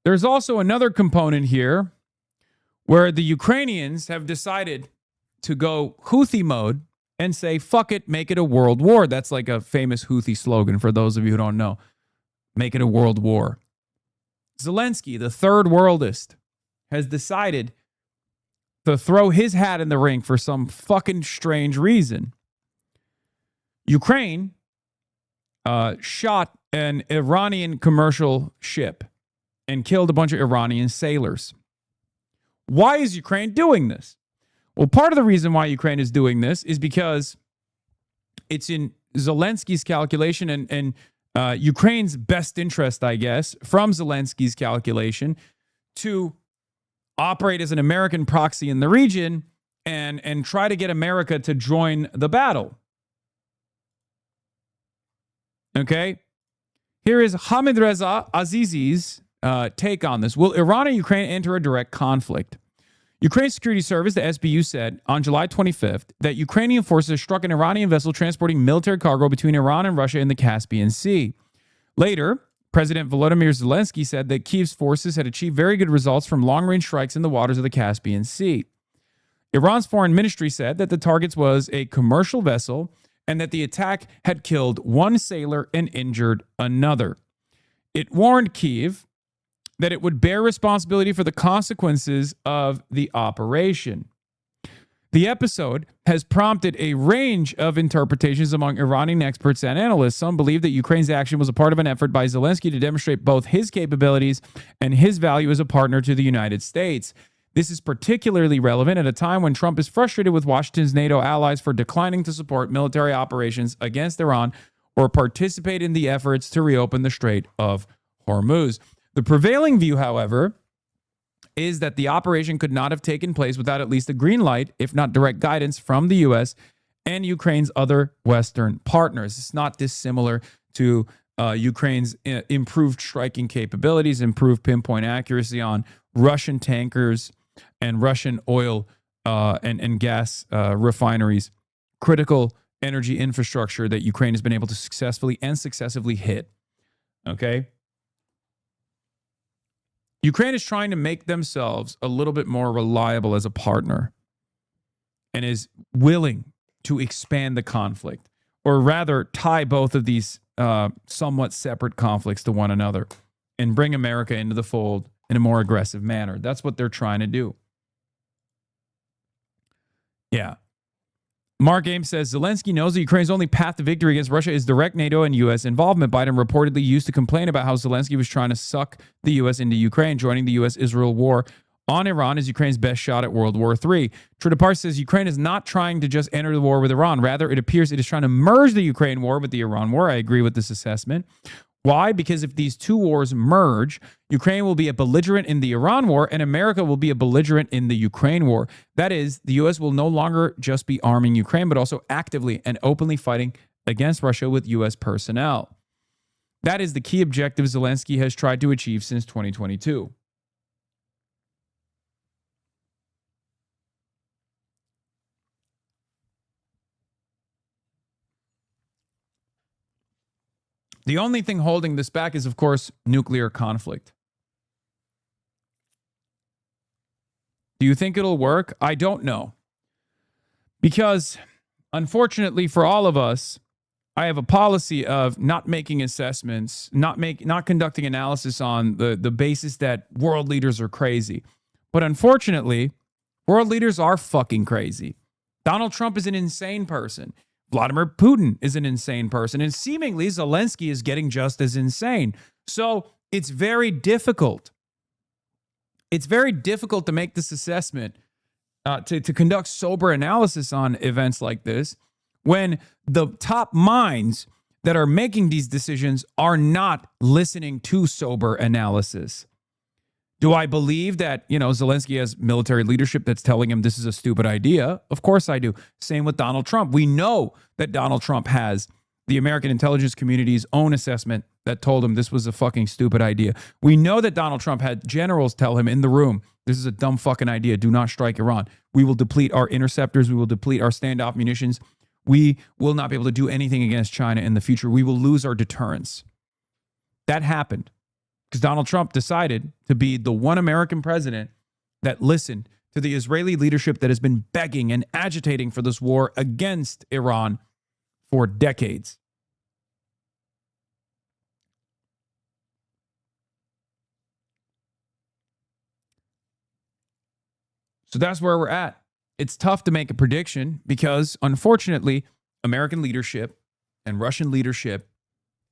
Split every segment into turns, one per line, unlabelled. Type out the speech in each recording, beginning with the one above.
There's also another component here where the Ukrainians have decided to go Houthi mode and say, fuck it, make it a world war. That's like a famous Houthi slogan for those of you who don't know. Make it a world war. Zelensky, the third worldist, has decided to throw his hat in the ring for some fucking strange reason. Ukraine shot an Iranian commercial ship and killed a bunch of Iranian sailors. Why is Ukraine doing this? Well, part of the reason why Ukraine is doing this is because it's in Zelensky's calculation and Ukraine's best interest, I guess, from Zelensky's calculation to operate as an American proxy in the region and try to get America to join the battle. Okay? Here is Hamid Reza Azizi's take on this. Will Iran and Ukraine enter a direct conflict? Ukraine's security service, the SBU, said on July 25th that Ukrainian forces struck an Iranian vessel transporting military cargo between Iran and Russia in the Caspian Sea. Later, President Volodymyr Zelensky said that Kyiv's forces had achieved very good results from long-range strikes in the waters of the Caspian Sea. Iran's foreign ministry said that the target was a commercial vessel and that the attack had killed one sailor and injured another. It warned Kyiv that it would bear responsibility for the consequences of the operation. The episode has prompted a range of interpretations among Iranian experts and analysts. Some believe that Ukraine's action was a part of an effort by Zelensky to demonstrate both his capabilities and his value as a partner to the United States. This is particularly relevant at a time when Trump is frustrated with Washington's NATO allies for declining to support military operations against Iran or participate in the efforts to reopen the Strait of Hormuz. The prevailing view, however, is that the operation could not have taken place without at least a green light, if not direct guidance from the U.S. and Ukraine's other Western partners. It's not dissimilar to Ukraine's improved striking capabilities, improved pinpoint accuracy on Russian tankers and Russian oil and gas refineries, critical energy infrastructure that Ukraine has been able to successfully and successively hit. Okay? Ukraine is trying to make themselves a little bit more reliable as a partner and is willing to expand the conflict, or rather tie both of these somewhat separate conflicts to one another and bring America into the fold in a more aggressive manner. That's what they're trying to do. Yeah. Mark Ames says, Zelensky knows that Ukraine's only path to victory against Russia is direct NATO and U.S. involvement. Biden reportedly used to complain about how Zelensky was trying to suck the U.S. into Ukraine. Joining the U.S.-Israel war on Iran is Ukraine's best shot at World War III. Trudapar says Ukraine is not trying to just enter the war with Iran. Rather, it appears it is trying to merge the Ukraine war with the Iran war. I agree with this assessment. Why? Because if these two wars merge, Ukraine will be a belligerent in the Iran war and America will be a belligerent in the Ukraine war. That is, the U.S. will no longer just be arming Ukraine, but also actively and openly fighting against Russia with U.S. personnel. That is the key objective Zelensky has tried to achieve since 2022. The only thing holding this back is, of course, nuclear conflict. Do you think it'll work? I don't know. Because, unfortunately for all of us, I have a policy of not making assessments, not conducting analysis on the basis that world leaders are crazy. But unfortunately, world leaders are fucking crazy. Donald Trump is an insane person. Vladimir Putin is an insane person, and seemingly Zelensky is getting just as insane. So it's very difficult. It's very difficult to make this assessment, to conduct sober analysis on events like this, when the top minds that are making these decisions are not listening to sober analysis. Do I believe that, Zelensky has military leadership that's telling him this is a stupid idea? Of course I do. Same with Donald Trump. We know that Donald Trump has the American intelligence community's own assessment that told him this was a fucking stupid idea. We know that Donald Trump had generals tell him in the room, this is a dumb fucking idea. Do not strike Iran. We will deplete our interceptors. We will deplete our standoff munitions. We will not be able to do anything against China in the future. We will lose our deterrence. That happened. because Donald Trump decided to be the one American president that listened to the Israeli leadership that has been begging and agitating for this war against Iran for decades. So that's where we're at. It's tough to make a prediction because, unfortunately, American leadership and Russian leadership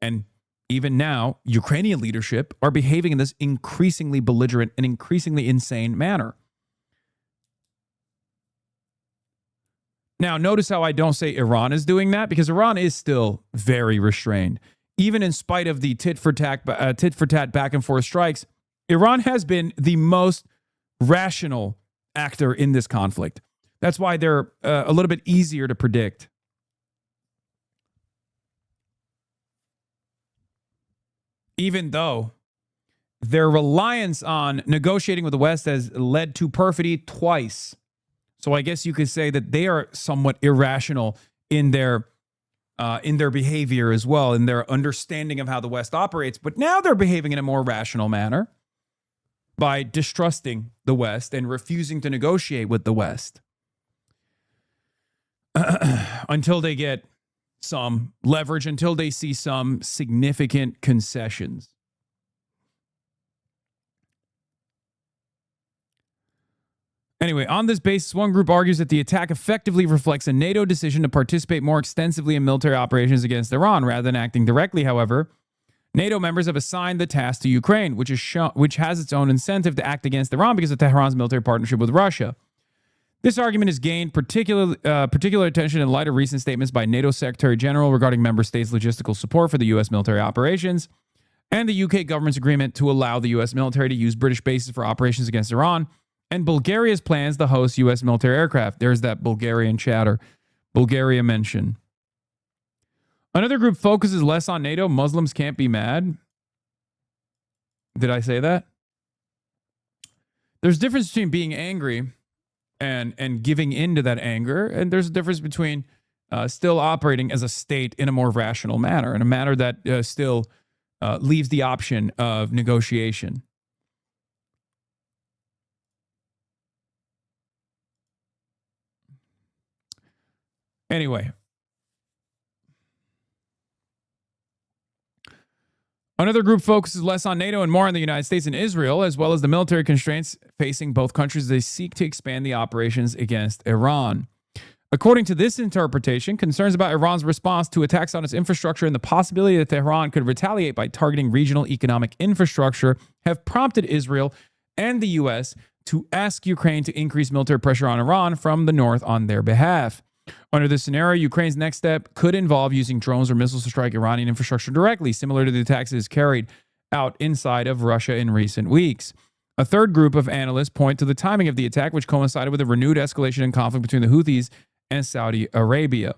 and even now Ukrainian leadership are behaving in this increasingly belligerent and increasingly insane manner. Now, notice how I don't say Iran is doing that, because Iran is still very restrained. Even in spite of the tit for tat back and forth strikes, Iran has been the most rational actor in this conflict. That's why they're a little bit easier to predict. Even though their reliance on negotiating with the West has led to perfidy twice. So I guess you could say that they are somewhat irrational in their behavior as well, in their understanding of how the West operates. But now they're behaving in a more rational manner by distrusting the West and refusing to negotiate with the West until they get some leverage, until they see some significant concessions. Anyway, on this basis, one group argues that the attack effectively reflects a NATO decision to participate more extensively in military operations against Iran rather than acting directly. However, NATO members have assigned the task to Ukraine, which has its own incentive to act against Iran because of Tehran's military partnership with Russia. This argument has gained particular attention in light of recent statements by NATO Secretary General regarding member states' logistical support for the U.S. military operations and the UK government's agreement to allow the U.S. military to use British bases for operations against Iran, and Bulgaria's plans to host U.S. military aircraft. There's that Bulgarian chatter. Bulgaria mention. Another group focuses less on NATO. Muslims can't be mad. Did I say that? There's a difference between being angry and giving into that anger, and there's a difference between still operating as a state in a more rational manner, in a manner that still leaves the option of negotiation. Anyway, another group focuses less on NATO and more on the United States and Israel, as well as the military constraints facing both countries as they seek to expand the operations against Iran. According to this interpretation, concerns about Iran's response to attacks on its infrastructure and the possibility that Tehran could retaliate by targeting regional economic infrastructure have prompted Israel and the U.S. to ask Ukraine to increase military pressure on Iran from the north on their behalf. Under this scenario, Ukraine's next step could involve using drones or missiles to strike Iranian infrastructure directly, similar to the attacks it has carried out inside of Russia in recent weeks. A third group of analysts point to the timing of the attack, which coincided with a renewed escalation in conflict between the Houthis and Saudi Arabia.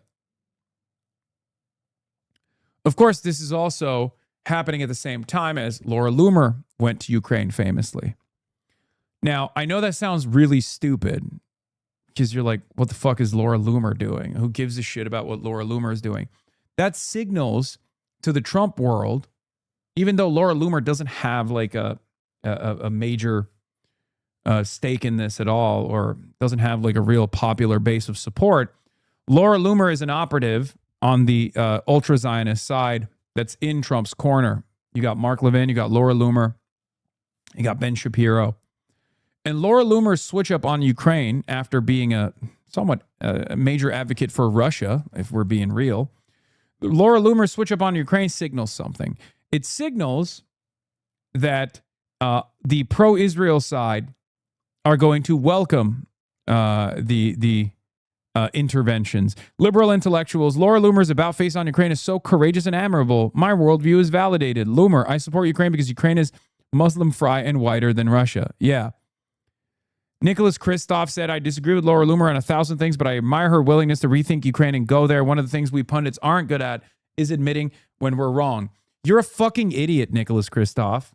Of course, this is also happening at the same time as Laura Loomer went to Ukraine famously. Now, I know that sounds really stupid, because you're like, what the fuck is Laura Loomer doing? Who gives a shit about what Laura Loomer is doing? That signals to the Trump world, even though Laura Loomer doesn't have like a major stake in this at all, or doesn't have like a real popular base of support, Laura Loomer is an operative on the ultra-Zionist side that's in Trump's corner. You got Mark Levin, you got Laura Loomer, you got Ben Shapiro. And Laura Loomer's switch up on Ukraine after being a somewhat major advocate for Russia, if we're being real, Laura Loomer's switch up on Ukraine signals something. It signals that the pro-Israel side are going to welcome the interventions. Liberal intellectuals, Laura Loomer's about-face on Ukraine is so courageous and admirable. My worldview is validated. Loomer, I support Ukraine because Ukraine is Muslim, fry, and whiter than Russia. Yeah. Nicholas Kristof said, I disagree with Laura Loomer on 1,000 things, but I admire her willingness to rethink Ukraine and go there. One of the things we pundits aren't good at is admitting when we're wrong. You're a fucking idiot, Nicholas Kristof.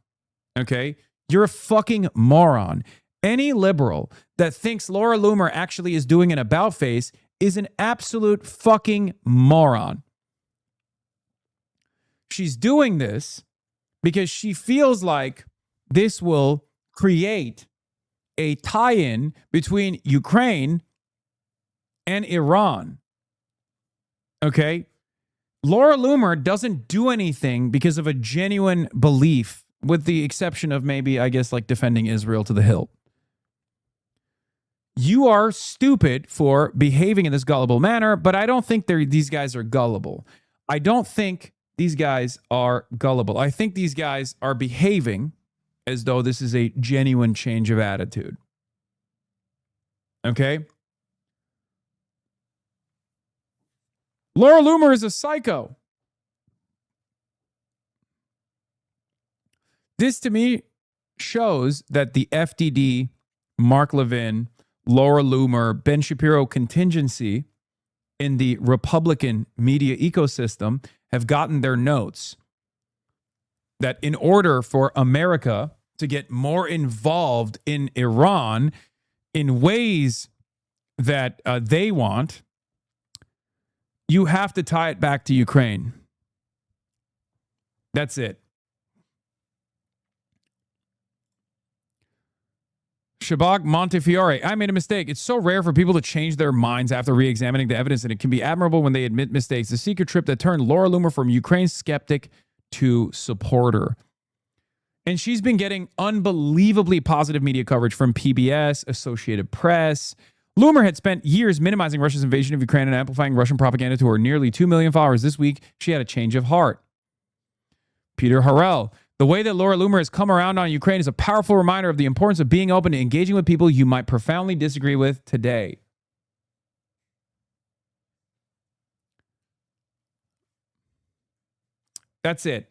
Okay? You're a fucking moron. Any liberal that thinks Laura Loomer actually is doing an about face is an absolute fucking moron. She's doing this because she feels like this will create a tie-in between Ukraine and Iran. Okay? Laura Loomer doesn't do anything because of a genuine belief, with the exception of maybe, I guess, like defending Israel to the hilt. You are stupid for behaving in this gullible manner, but I don't think these guys are gullible. I don't think these guys are gullible. I think these guys are behaving as though this is a genuine change of attitude. Okay? Laura Loomer is a psycho. This, to me, shows that the FDD, Mark Levin, Laura Loomer, Ben Shapiro contingency in the Republican media ecosystem have gotten their notes that in order for America to get more involved in Iran in ways that they want, you have to tie it back to Ukraine. That's it. Shabak Montefiore, I made a mistake. It's so rare for people to change their minds after re-examining the evidence, and it can be admirable when they admit mistakes. The secret trip that turned Laura Loomer from Ukraine skeptic to supporter. And she's been getting unbelievably positive media coverage from PBS, Associated Press. Loomer had spent years minimizing Russia's invasion of Ukraine and amplifying Russian propaganda to her nearly 2 million followers. This week, she had a change of heart. Peter Harrell, the way that Laura Loomer has come around on Ukraine is a powerful reminder of the importance of being open to engaging with people you might profoundly disagree with today. That's it.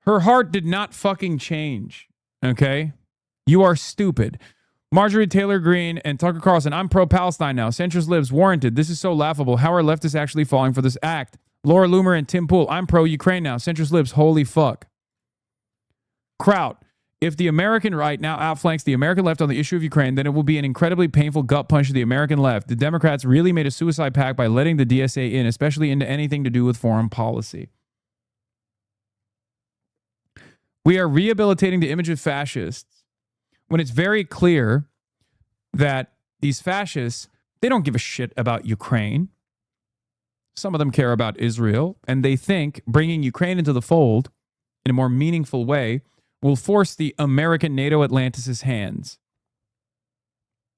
Her heart did not fucking change, okay? You are stupid. Marjorie Taylor Greene and Tucker Carlson, I'm pro-Palestine now. Centrist libs warranted. This is so laughable. How are leftists actually falling for this act? Laura Loomer and Tim Pool, I'm pro-Ukraine now. Centrist libs, holy fuck. Kraut, if the American right now outflanks the American left on the issue of Ukraine, then it will be an incredibly painful gut punch to the American left. The Democrats really made a suicide pact by letting the DSA in, especially into anything to do with foreign policy. We are rehabilitating the image of fascists when it's very clear that these fascists, they don't give a shit about Ukraine. Some of them care about Israel, and they think bringing Ukraine into the fold in a more meaningful way will force the American NATO Atlantis' hands.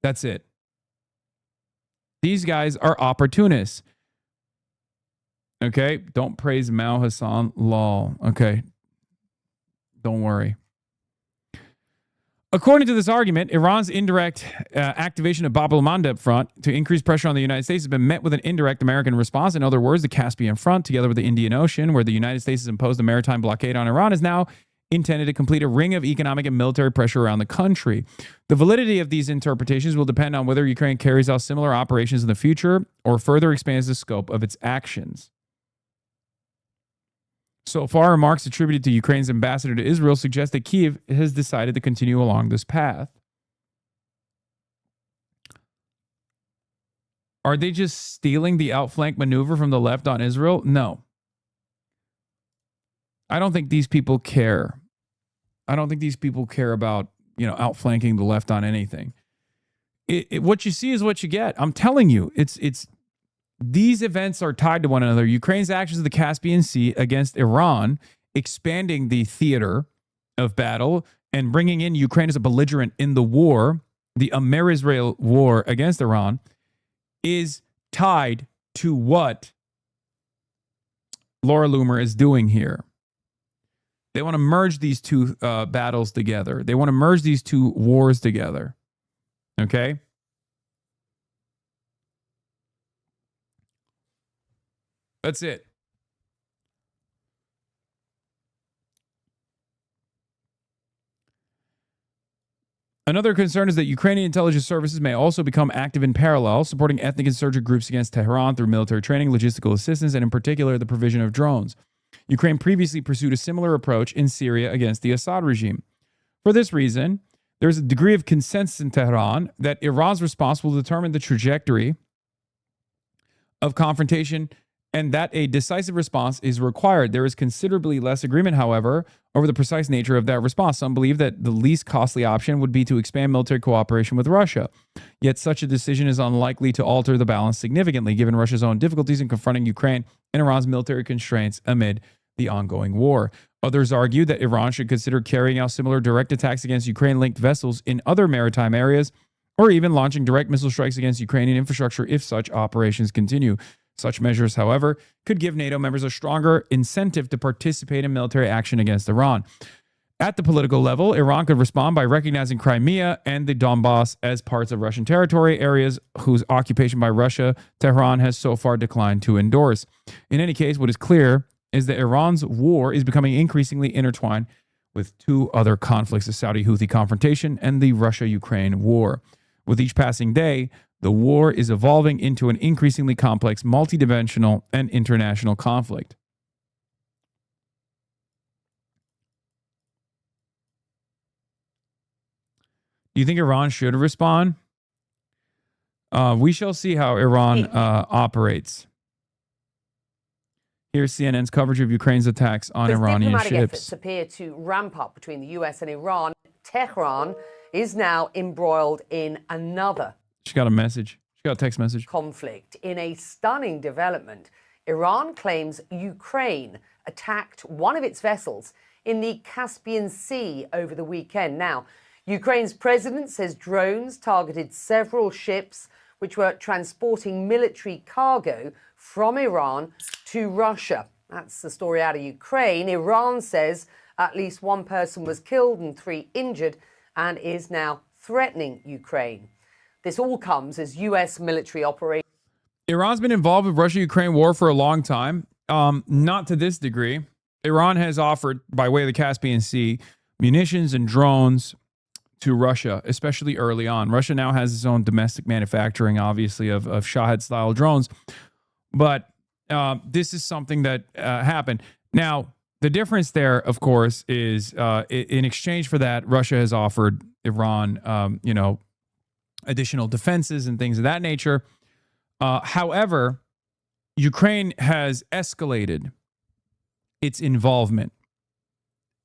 That's it. These guys are opportunists. Okay? Don't praise Mao Hassan Lal. Okay. Don't worry. According to this argument, Iran's indirect activation of Bab el-Mandeb front to increase pressure on the United States has been met with an indirect American response. In other words, the Caspian front, together with the Indian Ocean, where the United States has imposed a maritime blockade on Iran, is now intended to complete a ring of economic and military pressure around the country. The validity of these interpretations will depend on whether Ukraine carries out similar operations in the future or further expands the scope of its actions. So far, remarks attributed to Ukraine's ambassador to Israel suggest that Kyiv has decided to continue along this path. Are they just stealing the outflank maneuver from the left on Israel? No. I don't think these people care. I don't think these people care about, outflanking the left on anything. What you see is what you get. I'm telling you, these events are tied to one another. Ukraine's actions in the Caspian Sea against Iran, expanding the theater of battle and bringing in Ukraine as a belligerent in the war, the Amer-Israel war against Iran, is tied to what Laura Loomer is doing here. They want to merge these two battles together. They want to merge these two wars together. Okay? That's it. Another concern is that Ukrainian intelligence services may also become active in parallel, supporting ethnic insurgent groups against Tehran through military training, logistical assistance, and in particular, the provision of drones. Ukraine previously pursued a similar approach in Syria against the Assad regime. For this reason, there is a degree of consensus in Tehran that Iran's response will determine the trajectory of confrontation and that a decisive response is required. There is considerably less agreement, however, over the precise nature of that response. Some believe that the least costly option would be to expand military cooperation with Russia. Yet such a decision is unlikely to alter the balance significantly, given Russia's own difficulties in confronting Ukraine and Iran's military constraints amid the ongoing war. Others argue that Iran should consider carrying out similar direct attacks against Ukraine-linked vessels in other maritime areas, or even launching direct missile strikes against Ukrainian infrastructure if such operations continue. Such measures, however, could give NATO members a stronger incentive to participate in military action against Iran. At the political level, Iran could respond by recognizing Crimea and the Donbass as parts of Russian territory, areas whose occupation by Russia, Tehran has so far declined to endorse. In any case, what is clear is that Iran's war is becoming increasingly intertwined with two other conflicts, the Saudi-Houthi confrontation and the Russia-Ukraine war. With each passing day, the war is evolving into an increasingly complex, multidimensional, and international conflict. Do you think Iran should respond? We shall see how Iran operates. Here's CNN's coverage of Ukraine's attacks on Iranian
diplomatic
ships.
Efforts appear to ramp up between the US and Iran. Tehran is now embroiled in another.
She got a message. She got a text message.
Conflict. In a stunning development, Iran claims Ukraine attacked one of its vessels in the Caspian Sea over the weekend. Now, Ukraine's president says drones targeted several ships which were transporting military cargo from Iran to Russia. That's the story out of Ukraine. Iran says at least one person was killed and 3 injured and is now threatening Ukraine. This all comes as U.S. military operations.
Iran's been involved with Russia-Ukraine war for a long time. Not to this degree. Iran has offered, by way of the Caspian Sea, munitions and drones to Russia, especially early on. Russia now has its own domestic manufacturing, obviously, of Shahed-style drones. But this is something that happened. Now, the difference there, of course, is in exchange for that, Russia has offered Iran, additional defenses and things of that nature. However, Ukraine has escalated its involvement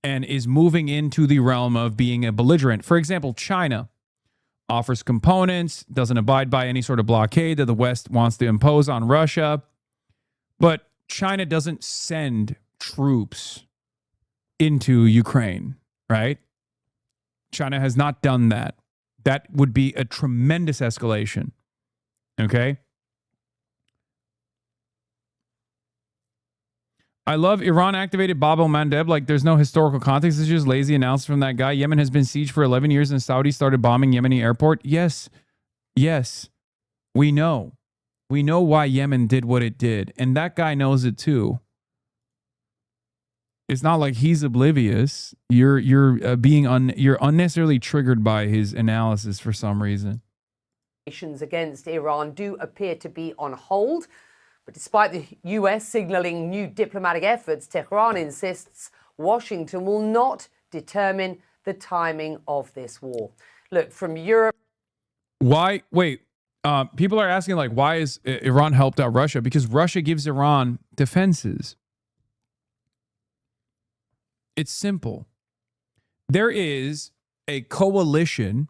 and is moving into the realm of being a belligerent. For example, China offers components, doesn't abide by any sort of blockade that the West wants to impose on Russia. But China doesn't send troops into Ukraine, right? China has not done that. That would be a tremendous escalation. Okay? I love Iran activated Bab el-Mandeb like there's no historical context. It's just lazy announcement from that guy. Yemen has been sieged for 11 years and Saudi started bombing Yemeni airport. Yes. We know. We know why Yemen did what it did. And that guy knows it too. It's not like he's oblivious. You're unnecessarily triggered by his analysis for some reason.
Against Iran do appear to be on hold. But despite the U.S. signaling new diplomatic efforts, Tehran insists Washington will not determine the timing of this war. Look, from Europe.
Why? Wait. People are asking, like, why is Iran helped out Russia? Because Russia gives Iran defenses. It's simple. There is a coalition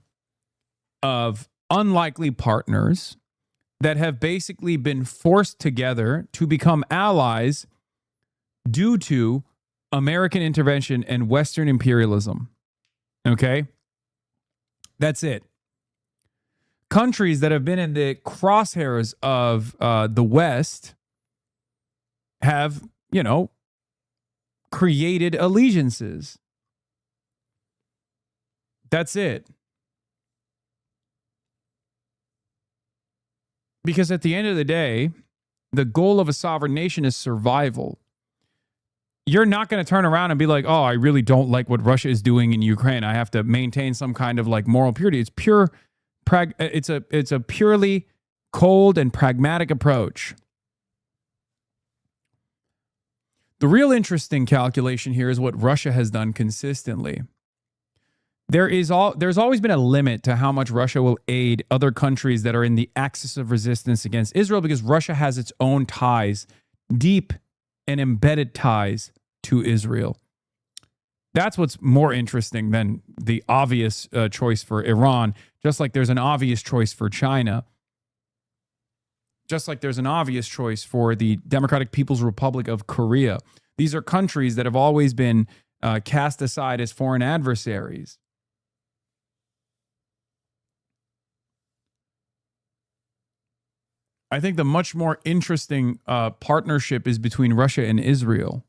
of unlikely partners that have basically been forced together to become allies due to American intervention and Western imperialism. Okay? That's it. Countries that have been in the crosshairs of the West have, created allegiances. That's it. Because at the end of the day, the goal of a sovereign nation is survival. You're not going to turn around and be like, oh, I really don't like what Russia is doing in Ukraine. I have to maintain some kind of like moral purity. It's pure, it's a purely cold and pragmatic approach. The real interesting calculation here is what Russia has done consistently. There's always been a limit to how much Russia will aid other countries that are in the axis of resistance against Israel because Russia has its own ties deep and embedded ties to Israel. That's what's more interesting than the obvious choice for Iran, just like there's an obvious choice for China, just like there's an obvious choice for the Democratic People's Republic of Korea. These are countries that have always been cast aside as foreign adversaries. I think the much more interesting partnership is between Russia and Israel,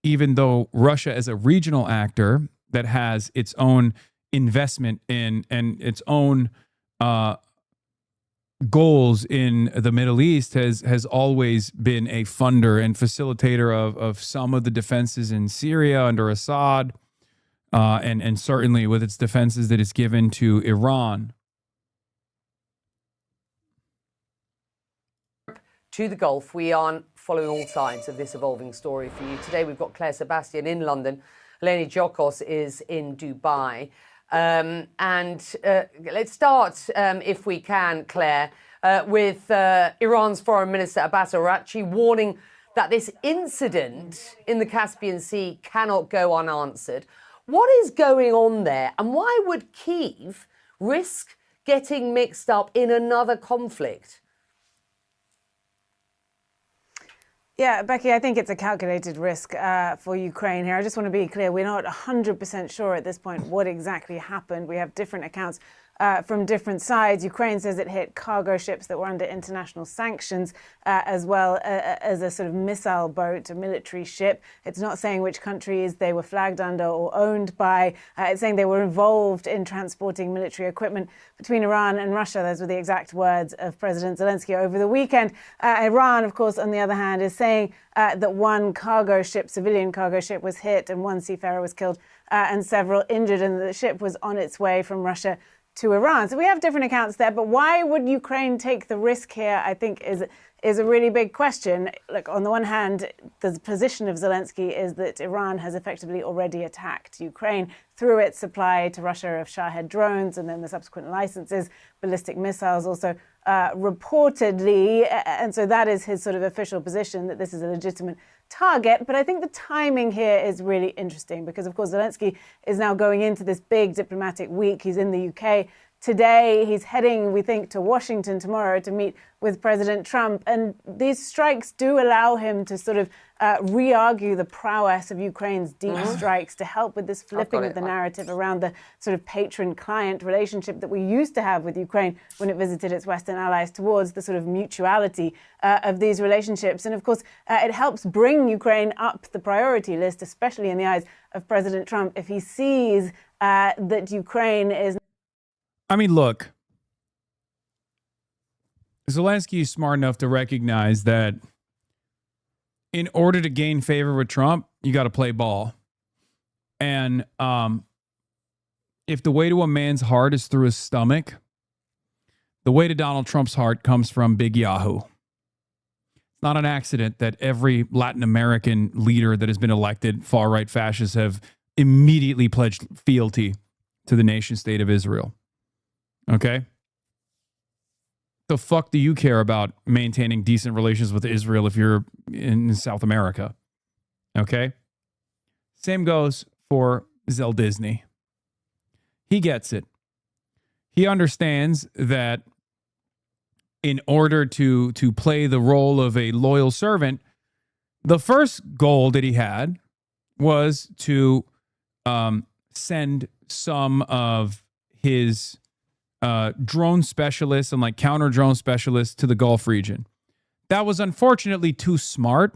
even though Russia as a regional actor that has its own investment in and its own goals in the Middle East has always been a funder and facilitator of some of the defenses in Syria under Assad, and certainly with its defenses that it's given to Iran.
To the Gulf, we are following all sides of this evolving story for you. Today we've got Claire Sebastian in London. Eleni Giokos is in Dubai. Let's start, if we can, Claire, with Iran's Foreign Minister Abbas Araghchi warning that this incident in the Caspian Sea cannot go unanswered. What is going on there, and why would Kyiv risk getting mixed up in another conflict?
Yeah, Becky, I think it's a calculated risk for Ukraine here. I just want to be clear, we're not 100% sure at this point what exactly happened. We have different accounts from different sides. Ukraine says it hit cargo ships that were under international sanctions, as well as a sort of missile boat, a military ship. It's not saying which countries they were flagged under or owned by. It's saying they were involved in transporting military equipment between Iran and Russia. Those were the exact words of President Zelensky over the weekend. Iran, of course, on the other hand, is saying that one cargo ship, civilian cargo ship, was hit and one seafarer was killed and several injured, and the ship was on its way from Russia to Iran. So we have different accounts there, but why would Ukraine take the risk here, I think, is a really big question. Look, on the one hand, the position of Zelensky is that Iran has effectively already attacked Ukraine through its supply to Russia of Shahed drones and then the subsequent licenses, ballistic missiles also reportedly. And so that is his sort of official position, that this is a legitimate target. But I think the timing here is really interesting because, of course, Zelensky is now going into this big diplomatic week. He's in the UK today. He's heading, we think, to Washington tomorrow to meet with President Trump. And these strikes do allow him to sort of re-argue the prowess of Ukraine's deep strikes, to help with this flipping of the narrative around the sort of patron-client relationship that we used to have with Ukraine when it visited its Western allies, towards the sort of mutuality of these relationships. And of course, it helps bring Ukraine up the priority list, especially in the eyes of President Trump, if he sees that Ukraine is...
I mean, look, Zelensky is smart enough to recognize that in order to gain favor with Trump, you got to play ball. And if the way to a man's heart is through his stomach, the way to Donald Trump's heart comes from Big Yahoo. It's not an accident that every Latin American leader that has been elected, far-right fascists, have immediately pledged fealty to the nation state of Israel. Okay? The fuck do you care about maintaining decent relations with Israel if you're in South America? Okay? Same goes for Zell Disney. He gets it. He understands that in order to play the role of a loyal servant, the first goal that he had was to send some of his drone specialists and like counter drone specialists to the Gulf region. That was unfortunately too smart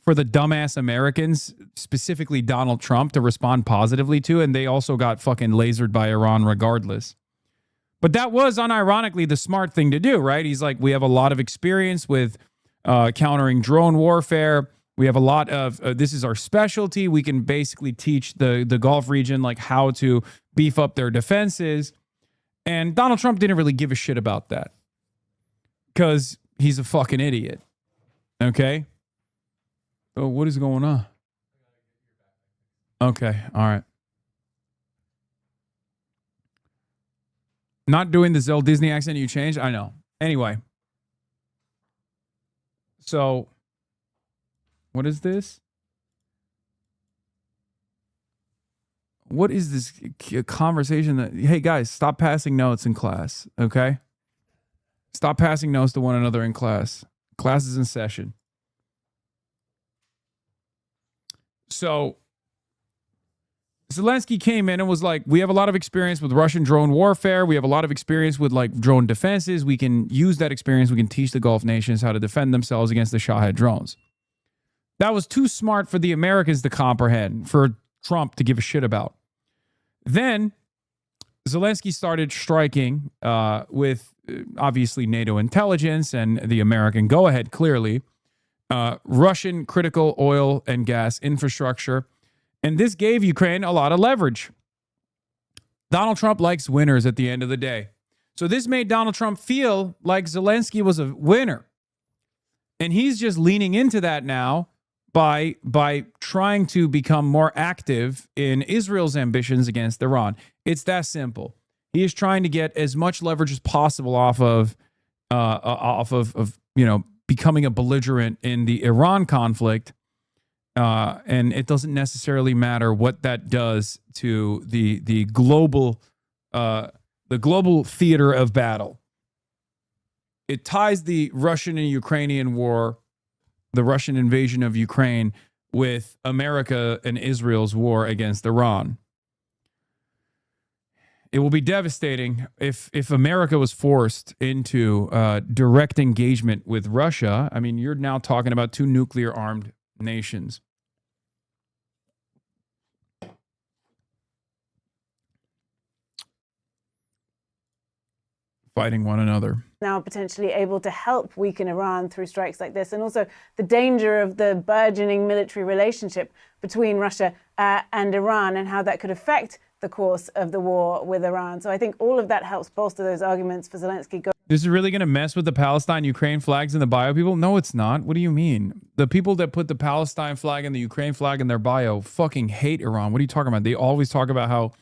for the dumbass Americans, specifically Donald Trump, to respond positively to, and they also got fucking lasered by Iran regardless. But that was unironically the smart thing to do, right? He's like, we have a lot of experience with countering drone warfare. We have a lot of, this is our specialty. We can basically teach the Gulf region like how to beef up their defenses. And Donald Trump didn't really give a shit about that because he's a fucking idiot. Okay? Oh, what is going on? Okay, all right. Not doing the Zell Disney accent you changed? I know. Anyway. So What is this? What is this conversation that, hey guys, stop passing notes in class, okay? Stop passing notes to one another in class. Class is in session. So Zelensky came in and was like, we have a lot of experience with Russian drone warfare. We have a lot of experience with like drone defenses. We can use that experience. We can teach the Gulf nations how to defend themselves against the Shahed drones. That was too smart for the Americans to comprehend, for Trump to give a shit about. Then Zelensky started striking with obviously NATO intelligence and the American go-ahead, clearly, Russian critical oil and gas infrastructure. And this gave Ukraine a lot of leverage. Donald Trump likes winners at the end of the day. So this made Donald Trump feel like Zelensky was a winner. And he's just leaning into that now by trying to become more active in Israel's ambitions against Iran. It's that simple. He is trying to get as much leverage as possible off of becoming a belligerent in the Iran conflict. And it doesn't necessarily matter what that does to the global theater of battle. It ties the Russian and Ukrainian war, the Russian invasion of Ukraine, with America and Israel's war against Iran. It will be devastating if America was forced into direct engagement with Russia. I mean, you're now talking about two nuclear-armed nations. Fighting one another.
Now potentially able to help weaken Iran through strikes like this, and also the danger of the burgeoning military relationship between Russia and Iran, and how that could affect the course of the war with Iran. So I think all of that helps bolster those arguments for Zelensky.
This is really going to mess with the Palestine-Ukraine flags in the bio, people? No, it's not. What do you mean? The people that put the Palestine flag and the Ukraine flag in their bio fucking hate Iran. What are you talking about? They always talk about how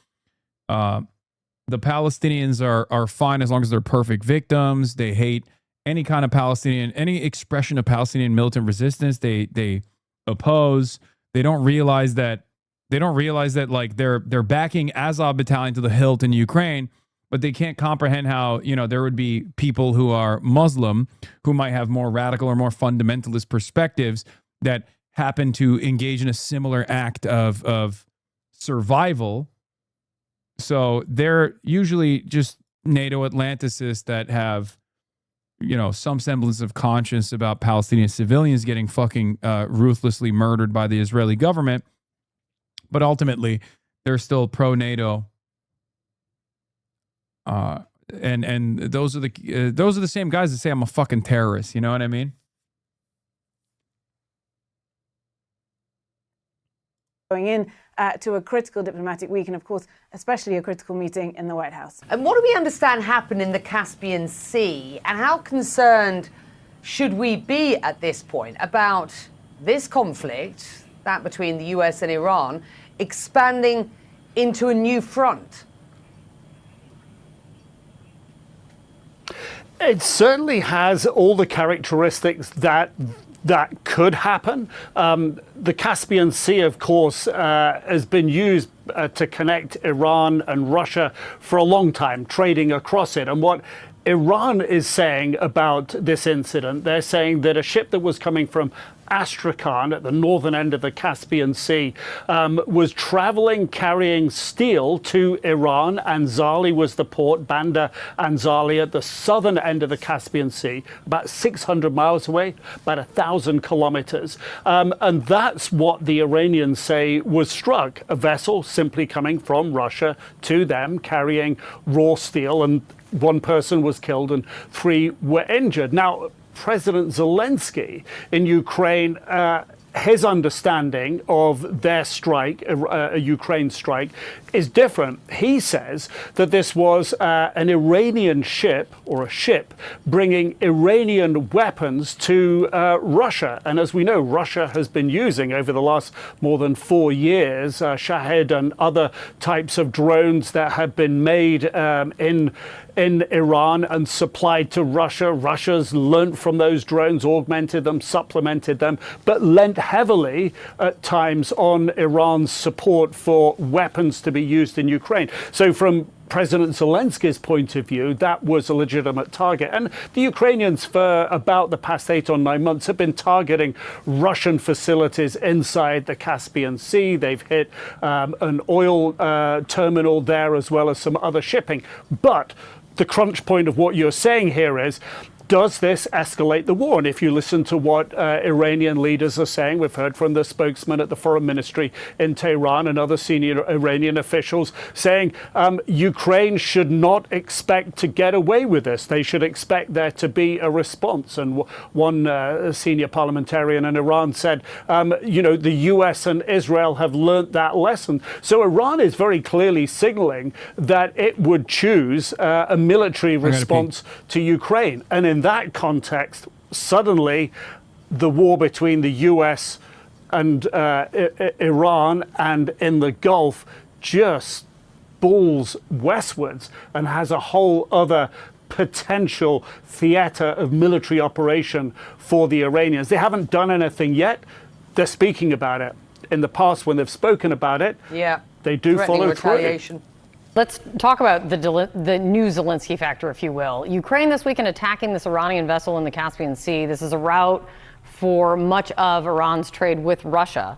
the Palestinians are fine as long as they're perfect victims. They hate any kind of Palestinian, any expression of Palestinian militant resistance. They oppose. They don't realize that like they're backing Azov battalion to the hilt in Ukraine, but they can't comprehend how, there would be people who are Muslim who might have more radical or more fundamentalist perspectives that happen to engage in a similar act of survival. So they're usually just NATO Atlanticists that have, some semblance of conscience about Palestinian civilians getting fucking ruthlessly murdered by the Israeli government. But ultimately, they're still pro-NATO. And those are the same guys that say I'm a fucking terrorist. You know what I mean?
Going in to a critical diplomatic week, and of course, especially a critical meeting in the White House.
And what do we understand happened in the Caspian Sea, and how concerned should we be at this point about this conflict, that between the US and Iran, expanding into a new front?
It certainly has all the characteristics that could happen. The Caspian Sea, of course, has been used to connect Iran and Russia for a long time, trading across it. And what Iran is saying about this incident, they're saying that a ship that was coming from Astrakhan at the northern end of the Caspian Sea was traveling carrying steel to Iran. Anzali was the port, Bandar Anzali at the southern end of the Caspian Sea, about 600 miles away, about 1,000 kilometers. And that's what the Iranians say was struck, a vessel simply coming from Russia to them carrying raw steel, and one person was killed and 3 were injured. Now, President Zelensky in Ukraine, his understanding of their strike, a Ukraine strike, is different. He says that this was an Iranian ship, or a ship, bringing Iranian weapons to Russia. And as we know, Russia has been using, over the last more than 4 years, Shahed and other types of drones that have been made in Iran and supplied to Russia. Russia's learnt from those drones, augmented them, supplemented them, but lent heavily at times on Iran's support for weapons to be used in Ukraine. So from President Zelensky's point of view, that was a legitimate target. And the Ukrainians, for about the past 8 or 9 months, have been targeting Russian facilities inside the Caspian Sea. They've hit an oil terminal there, as well as some other shipping. But the crunch point of what you're saying here is, does this escalate the war? And if you listen to what Iranian leaders are saying, we've heard from the spokesman at the foreign ministry in Tehran and other senior Iranian officials saying Ukraine should not expect to get away with this. They should expect there to be a response. And one senior parliamentarian in Iran said, the US and Israel have learnt that lesson. So Iran is very clearly signaling that it would choose a military response to Ukraine. And in that context, suddenly the war between the US and Iran and in the Gulf just balls westwards and has a whole other potential theater of military operation for the Iranians. They haven't done anything yet. They're speaking about it. In the past, when they've spoken about it, they do follow through.
Let's talk about the new Zelensky factor, if you will. Ukraine this weekend attacking this Iranian vessel in the Caspian Sea. This is a route for much of Iran's trade with Russia.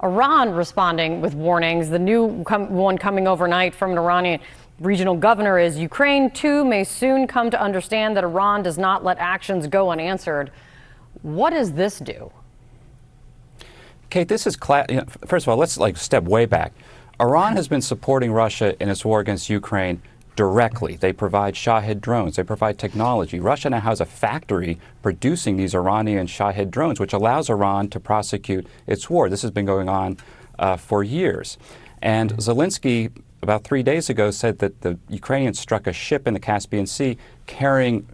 Iran responding with warnings. The new one coming overnight from an Iranian regional governor is Ukraine, too, may soon come to understand that Iran does not let actions go unanswered. What does this do?
Kate, this is first of all, let's step way back. Iran has been supporting Russia in its war against Ukraine directly. They provide Shahed drones. They provide technology. Russia now has a factory producing these Iranian Shahed drones, which allows Iran to prosecute its war. This has been going on for years. And Zelensky, about 3 days ago, said that the Ukrainians struck a ship in the Caspian Sea carrying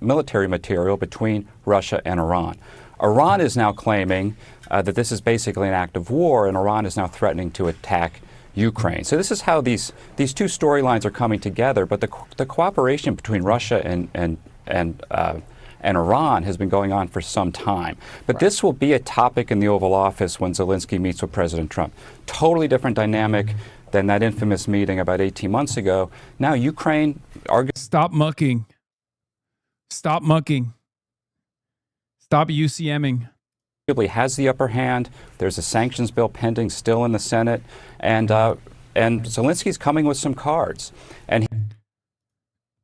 military material between Russia and Iran. Iran is now claiming that this is basically an act of war, and Iran is now threatening to attack Ukraine. So this is how these two storylines are coming together. But the cooperation between Russia and Iran has been going on for some time. But this will be a topic in the Oval Office when Zelensky meets with President Trump. Totally different dynamic than that infamous meeting about 18 months ago. Now Ukraine...
Stop mucking. Stop mucking. Stop UCMing.
Has the upper hand. There's a sanctions bill pending still in the Senate, and Zelensky's coming with some cards. And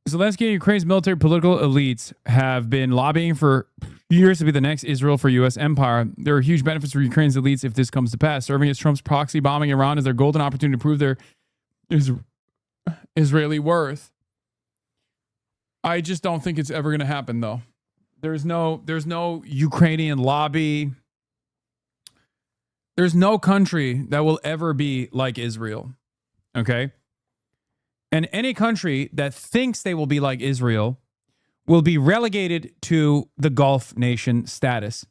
Zelensky and Ukraine's military political elites have been lobbying for years to be the next Israel for U.S. empire. There are huge benefits for Ukraine's elites if this comes to pass. Serving as Trump's proxy bombing Iran is their golden opportunity to prove their Israeli worth. I just don't think it's ever going to happen, though. There's no Ukrainian lobby. There's no country that will ever be like Israel. Okay? And any country that thinks they will be like Israel will be relegated to the Gulf nation status.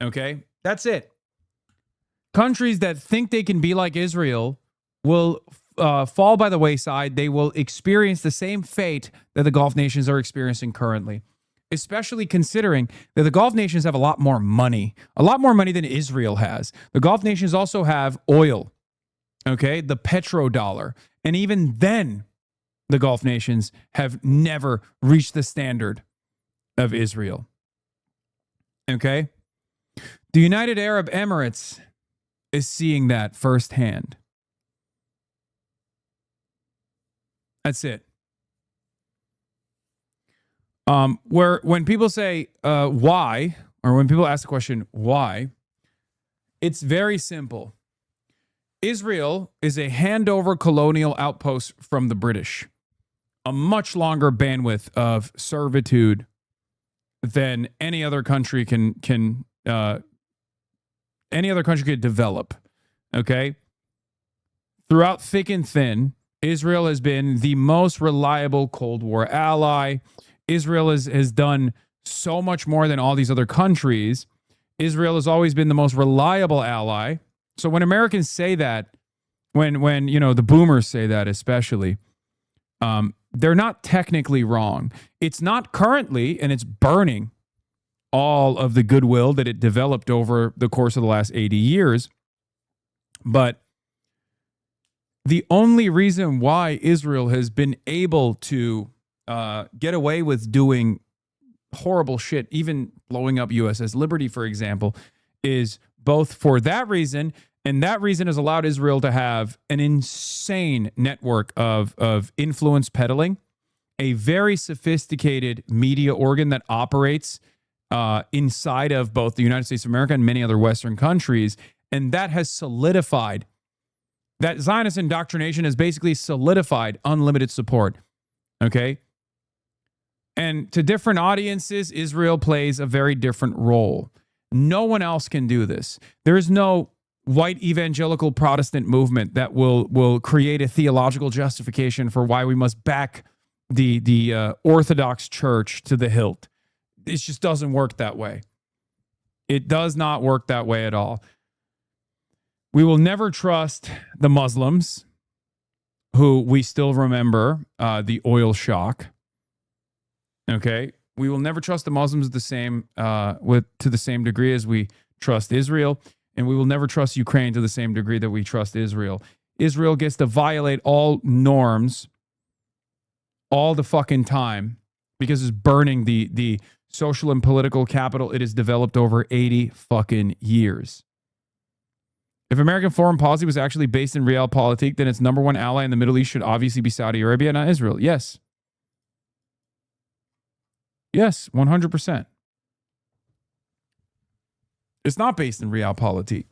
Okay? That's it. Countries that think they can be like Israel will fall by the wayside. They will experience the same fate that the Gulf nations are experiencing currently. Especially considering that the Gulf nations have a lot more money than Israel has. The Gulf nations also have oil, okay, the petrodollar. And even then, the Gulf nations have never reached the standard of Israel. Okay? The United Arab Emirates is seeing that firsthand. That's it. Where when people say why, or when people ask the question why, it's very simple. Israel is a handover colonial outpost from the British, a much longer bandwidth of servitude than any other country can develop. Okay, throughout thick and thin, Israel has been the most reliable Cold War ally. Israel has done so much more than all these other countries. Israel has always been the most reliable ally. So when Americans say that, when the boomers say that especially, they're not technically wrong. It's not currently, and it's burning all of the goodwill that it developed over the course of the last 80 years. But the only reason why Israel has been able to get away with doing horrible shit, even blowing up USS Liberty, for example, is both for that reason, and that reason has allowed Israel to have an insane network of influence peddling, a very sophisticated media organ that operates inside of both the United States of America and many other Western countries, and that has solidified, that Zionist indoctrination has basically solidified unlimited support, okay? And to different audiences, Israel plays a very different role. No one else can do this. There is no white evangelical Protestant movement that will create a theological justification for why we must back the Orthodox Church to the hilt. It just doesn't work that way. It does not work that way at all. We will never trust the Muslims, who we still remember the oil shock. Okay, we will never trust the Muslims to the same degree as we trust Israel, and we will never trust Ukraine to the same degree that we trust Israel. Israel gets to violate all norms all the fucking time because it's burning the social and political capital it has developed over 80 fucking years. If American foreign policy was actually based in realpolitik, then its number one ally in the Middle East should obviously be Saudi Arabia, not Israel. Yes. Yes, 100%. It's not based in realpolitik.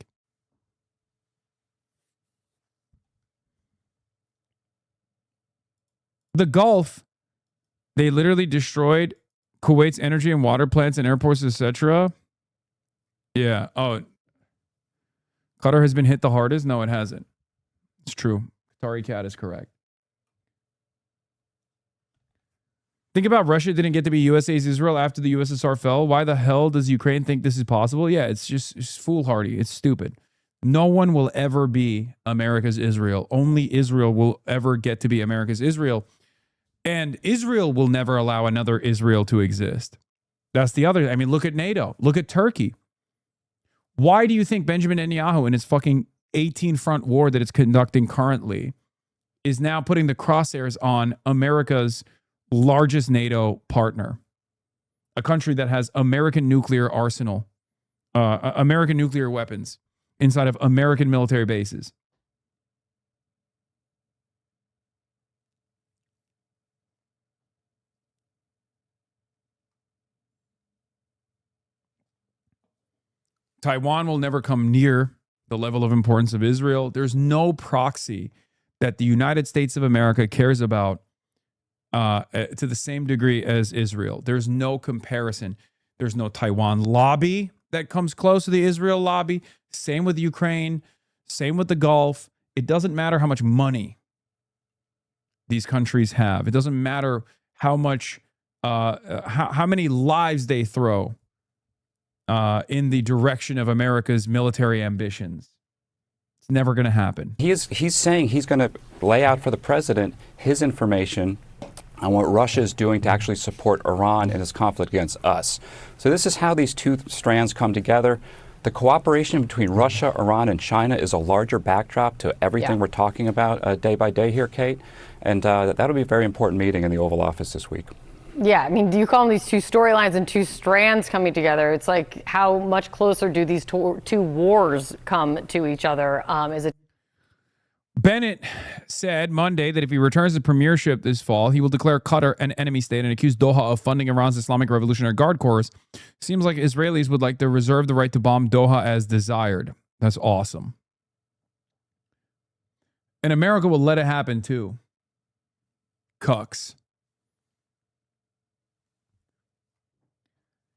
The Gulf, they literally destroyed Kuwait's energy and water plants and airports, etc. Yeah. Oh, Qatar has been hit the hardest? No, it hasn't. It's true. Qatari Cat is correct. Think about Russia didn't get to be USA's Israel after the USSR fell. Why the hell does Ukraine think this is possible? Yeah, it's foolhardy. It's stupid. No one will ever be America's Israel. Only Israel will ever get to be America's Israel. And Israel will never allow another Israel to exist. That's the other. I mean, look at NATO. Look at Turkey. Why do you think Benjamin Netanyahu in his fucking 18-front war that it's conducting currently is now putting the crosshairs on America's largest NATO partner, a country that has American nuclear arsenal, American nuclear weapons inside of American military bases? Taiwan will never come near the level of importance of Israel. There's no proxy that the United States of America cares about to the same degree as Israel. There's no comparison. There's no Taiwan lobby that comes close to the Israel lobby. Same with Ukraine. Same with the Gulf. It doesn't matter how much money these countries have. It doesn't matter how much, how many lives they throw in the direction of America's military ambitions. It's never going to happen.
He's saying he's going to lay out for the president his information on what Russia is doing to actually support Iran in its conflict against us. So this is how these two strands come together. The cooperation between Russia, Iran, and China is a larger backdrop to everything we're talking about day by day here, Kate. And that'll be a very important meeting in the Oval Office this week.
Yeah, I mean, do you call them these two storylines and two strands coming together? It's like, how much closer do these two wars come to each other? Is it?
Bennett said Monday that if he returns to premiership this fall, he will declare Qatar an enemy state and accuse Doha of funding Iran's Islamic Revolutionary Guard Corps. Seems like Israelis would like to reserve the right to bomb Doha as desired. That's awesome. And America will let it happen too. Cucks.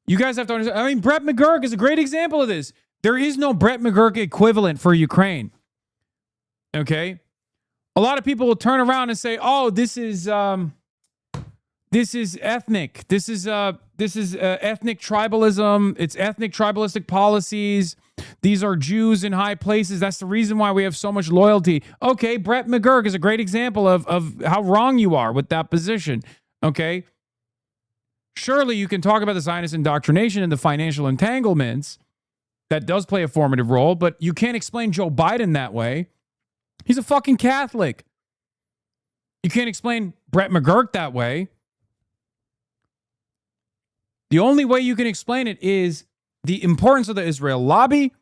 You guys have to understand. I mean, Brett McGurk is a great example of this. There is no Brett McGurk equivalent for Ukraine. Okay? A lot of people will turn around and say, "Oh, this is ethnic. This is ethnic tribalism. It's ethnic tribalistic policies. These are Jews in high places. That's the reason why we have so much loyalty." Okay, Brett McGurk is a great example of how wrong you are with that position. Okay? Surely you can talk about the Zionist indoctrination and the financial entanglements. That does play a formative role, but you can't explain Joe Biden that way. He's a fucking Catholic. You can't explain Brett McGurk that way. The only way you can explain it is the importance of the Israel lobby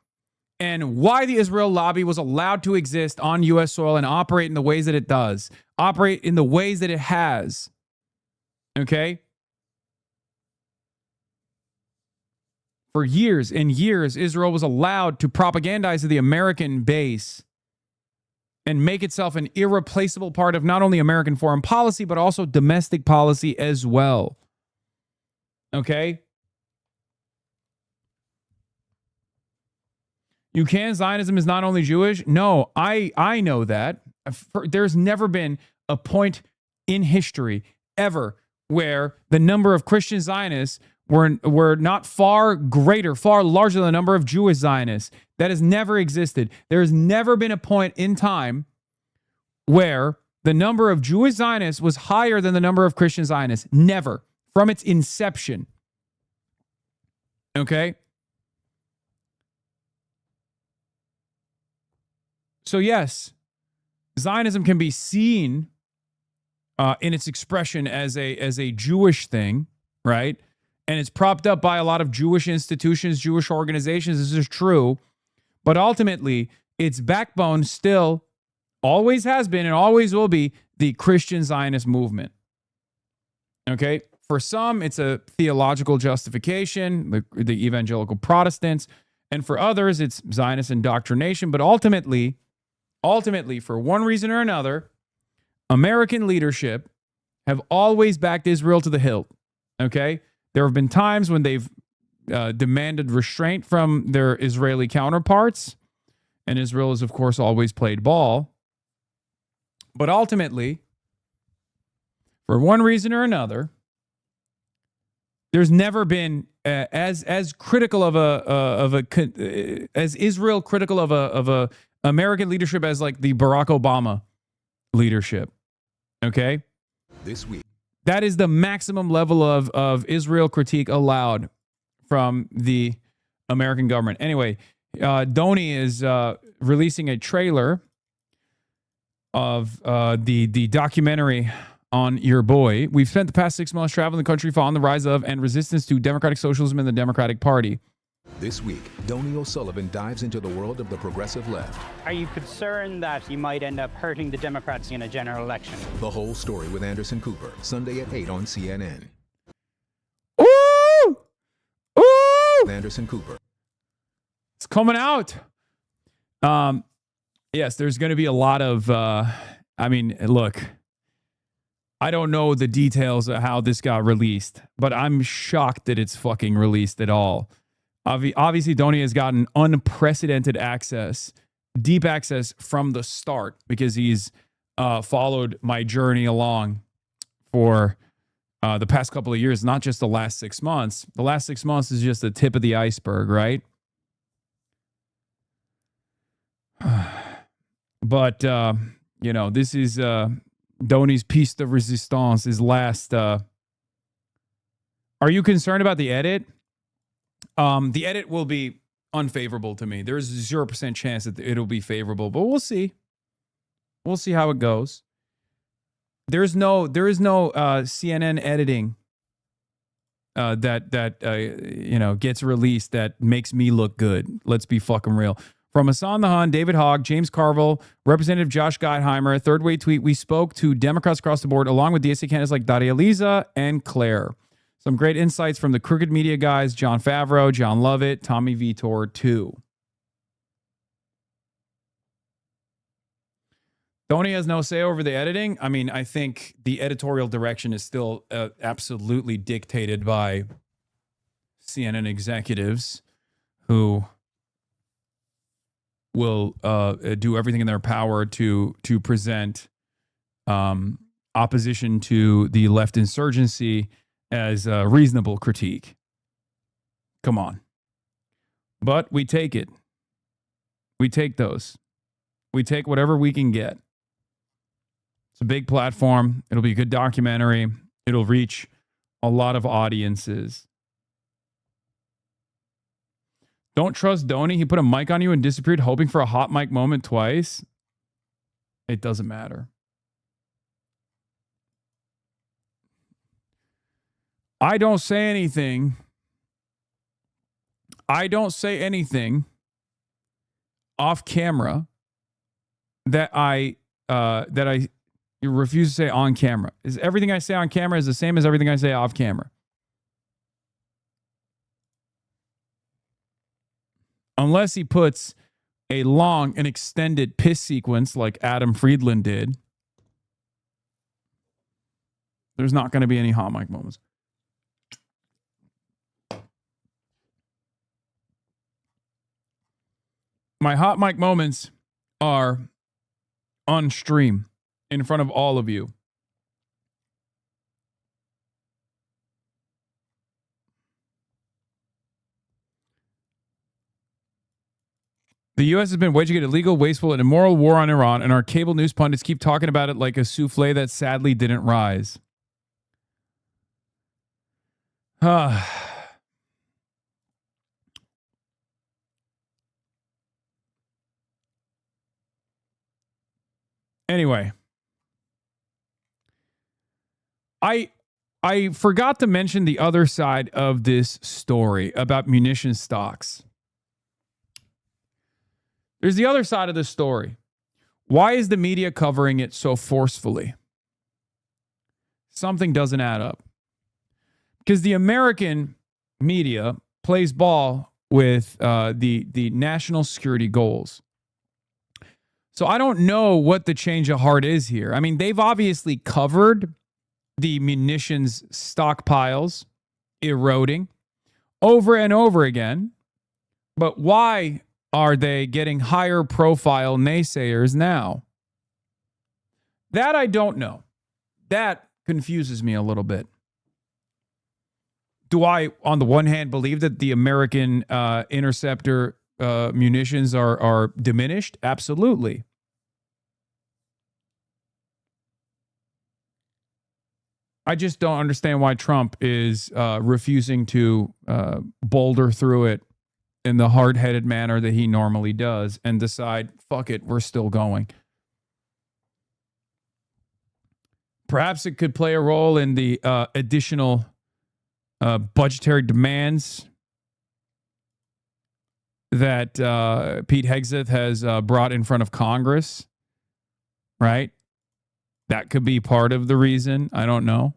and why the Israel lobby was allowed to exist on U.S. soil and operate in the ways that it does, operate in the ways that it has. Okay? For years and years, Israel was allowed to propagandize the American base and make itself an irreplaceable part of not only American foreign policy, but also domestic policy as well. Okay? Zionism is not only Jewish. No, I know that. There's never been a point in history ever where the number of Christian Zionists were not far greater, far larger than the number of Jewish Zionists. That has never existed. There has never been a point in time where the number of Jewish Zionists was higher than the number of Christian Zionists. Never. From its inception. Okay? So yes, Zionism can be seen in its expression as a Jewish thing, right? And it's propped up by a lot of Jewish institutions, Jewish organizations. This is true. But ultimately, its backbone still always has been and always will be the Christian Zionist movement. Okay? For some, it's a theological justification, the evangelical Protestants. And for others, it's Zionist indoctrination. But ultimately, for one reason or another, American leadership have always backed Israel to the hilt. Okay? There have been times when they've demanded restraint from their Israeli counterparts, and Israel has, of course, always played ball. But ultimately, for one reason or another, there's never been as critical of as Israel critical of a American leadership as like the Barack Obama leadership. Okay,
this week.
That is the maximum level of Israel critique allowed from the American government. Anyway, Donnie is releasing a trailer of the documentary on your boy. We've spent the past 6 months traveling the country following the rise of and resistance to democratic socialism and the Democratic Party.
This week, Donnie O'Sullivan dives into the world of the progressive left.
Are you concerned that you might end up hurting the Democrats in a general election?
The whole story with Anderson Cooper, Sunday at 8 on CNN.
Ooh! Ooh!
Anderson Cooper.
It's coming out. Yes, there's going to be a lot of, look, I don't know the details of how this got released, but I'm shocked that it's fucking released at all. Obviously, Donnie has gotten unprecedented access, deep access from the start because he's followed my journey along for the past couple of years, not just the last 6 months. The last 6 months is just the tip of the iceberg, right? But, this is Donnie's piece de resistance, his last. Are you concerned about the edit? The edit will be unfavorable to me. There's a 0% chance that it'll be favorable, but we'll see. We'll see how it goes. There is no CNN editing that gets released that makes me look good. Let's be fucking real. From Hassan the Hun, David Hogg, James Carville, Representative Josh Geitheimer, Third Way Tweet, we spoke to Democrats across the board, along with DSA candidates like Daria Liza and Claire. Some great insights from the crooked media guys, John Favreau, John Lovett, Tommy Vitor, too. Donnie has no say over the editing. I mean, I think the editorial direction is still absolutely dictated by CNN executives who will do everything in their power to present opposition to the left insurgency as a reasonable critique. Come on. But we take it. We take those. We take whatever we can get. It's a big platform. It'll be a good documentary. It'll reach a lot of audiences. Don't trust Donnie. He put a mic on you and disappeared, hoping for a hot mic moment twice. It doesn't matter. I don't say anything. I don't say anything off camera that I refuse to say on camera. Is everything I say on camera is the same as everything I say off camera. Unless he puts a long and extended piss sequence like Adam Friedland did, there's not going to be any hot mic moments. My hot mic moments are on stream in front of all of you. The U.S. has been waging an illegal, wasteful, and immoral war on Iran, and our cable news pundits keep talking about it like a souffle that sadly didn't rise. Anyway, I forgot to mention the other side of this story about munition stocks. There's the other side of this story. Why is the media covering it so forcefully? Something doesn't add up. Because the American media plays ball with the national security goals. So I don't know what the change of heart is here. I mean, they've obviously covered the munitions stockpiles eroding over and over again. But why are they getting higher profile naysayers now? That I don't know. That confuses me a little bit. Do I, on the one hand, believe that the American interceptor munitions are diminished? Absolutely. I just don't understand why Trump is refusing to boulder through it in the hard-headed manner that he normally does and decide, fuck it, we're still going. Perhaps it could play a role in the additional budgetary demands that Pete Hegseth has brought in front of Congress, right? That could be part of the reason. I don't know.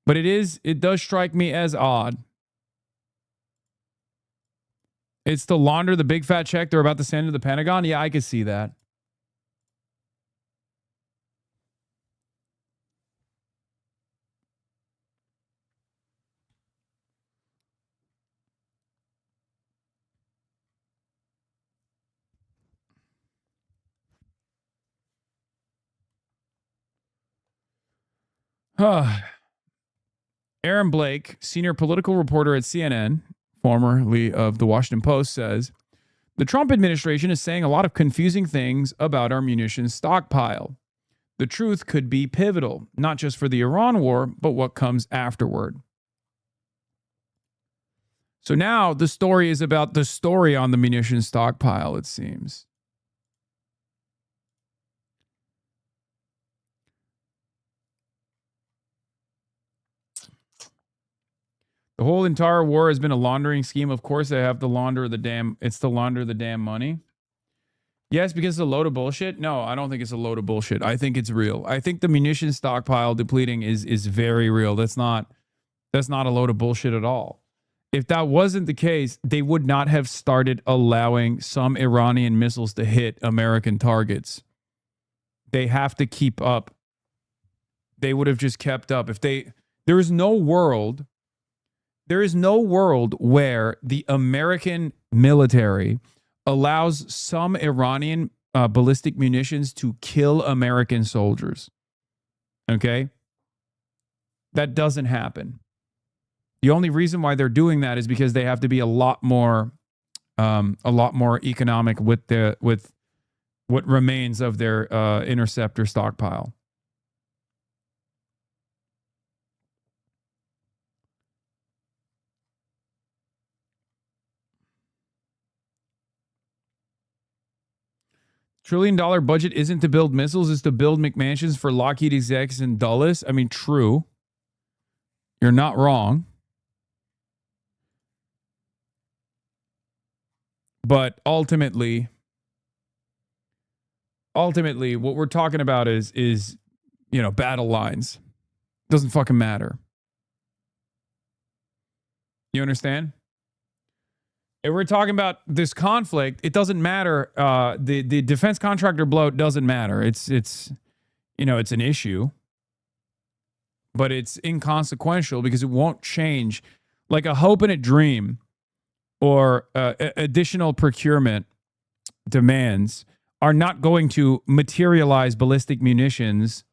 But it does strike me as odd. It's to launder the big fat check they're about to send to the Pentagon? Yeah, I could see that. Aaron Blake, senior political reporter at CNN, formerly of the Washington Post, says, the Trump administration is saying a lot of confusing things about our munitions stockpile. The truth could be pivotal, not just for the Iran war, but what comes afterward. So now the story is about the story on the munitions stockpile, it seems. The whole entire war has been a laundering scheme. Of course, they have to launder the damn. It's to launder the damn money. Yes, because it's a load of bullshit. No, I don't think it's a load of bullshit. I think it's real. I think the munitions stockpile depleting is very real. That's not a load of bullshit at all. If that wasn't the case, they would not have started allowing some Iranian missiles to hit American targets. They have to keep up. They would have just kept up. There is no world where the American military allows some Iranian ballistic munitions to kill American soldiers. Okay? That doesn't happen. The only reason why they're doing that is because they have to be a lot more economic with what remains of their interceptor stockpile. $1 trillion budget isn't to build missiles, it's to build McMansions for Lockheed execs in Dulles. I mean, true. You're not wrong. But ultimately, what we're talking about is battle lines. Doesn't fucking matter. You understand? If we're talking about this conflict, it doesn't matter. The defense contractor bloat doesn't matter. It's an issue, but it's inconsequential because it won't change. Like a hope and a dream or additional procurement demands are not going to materialize ballistic munitions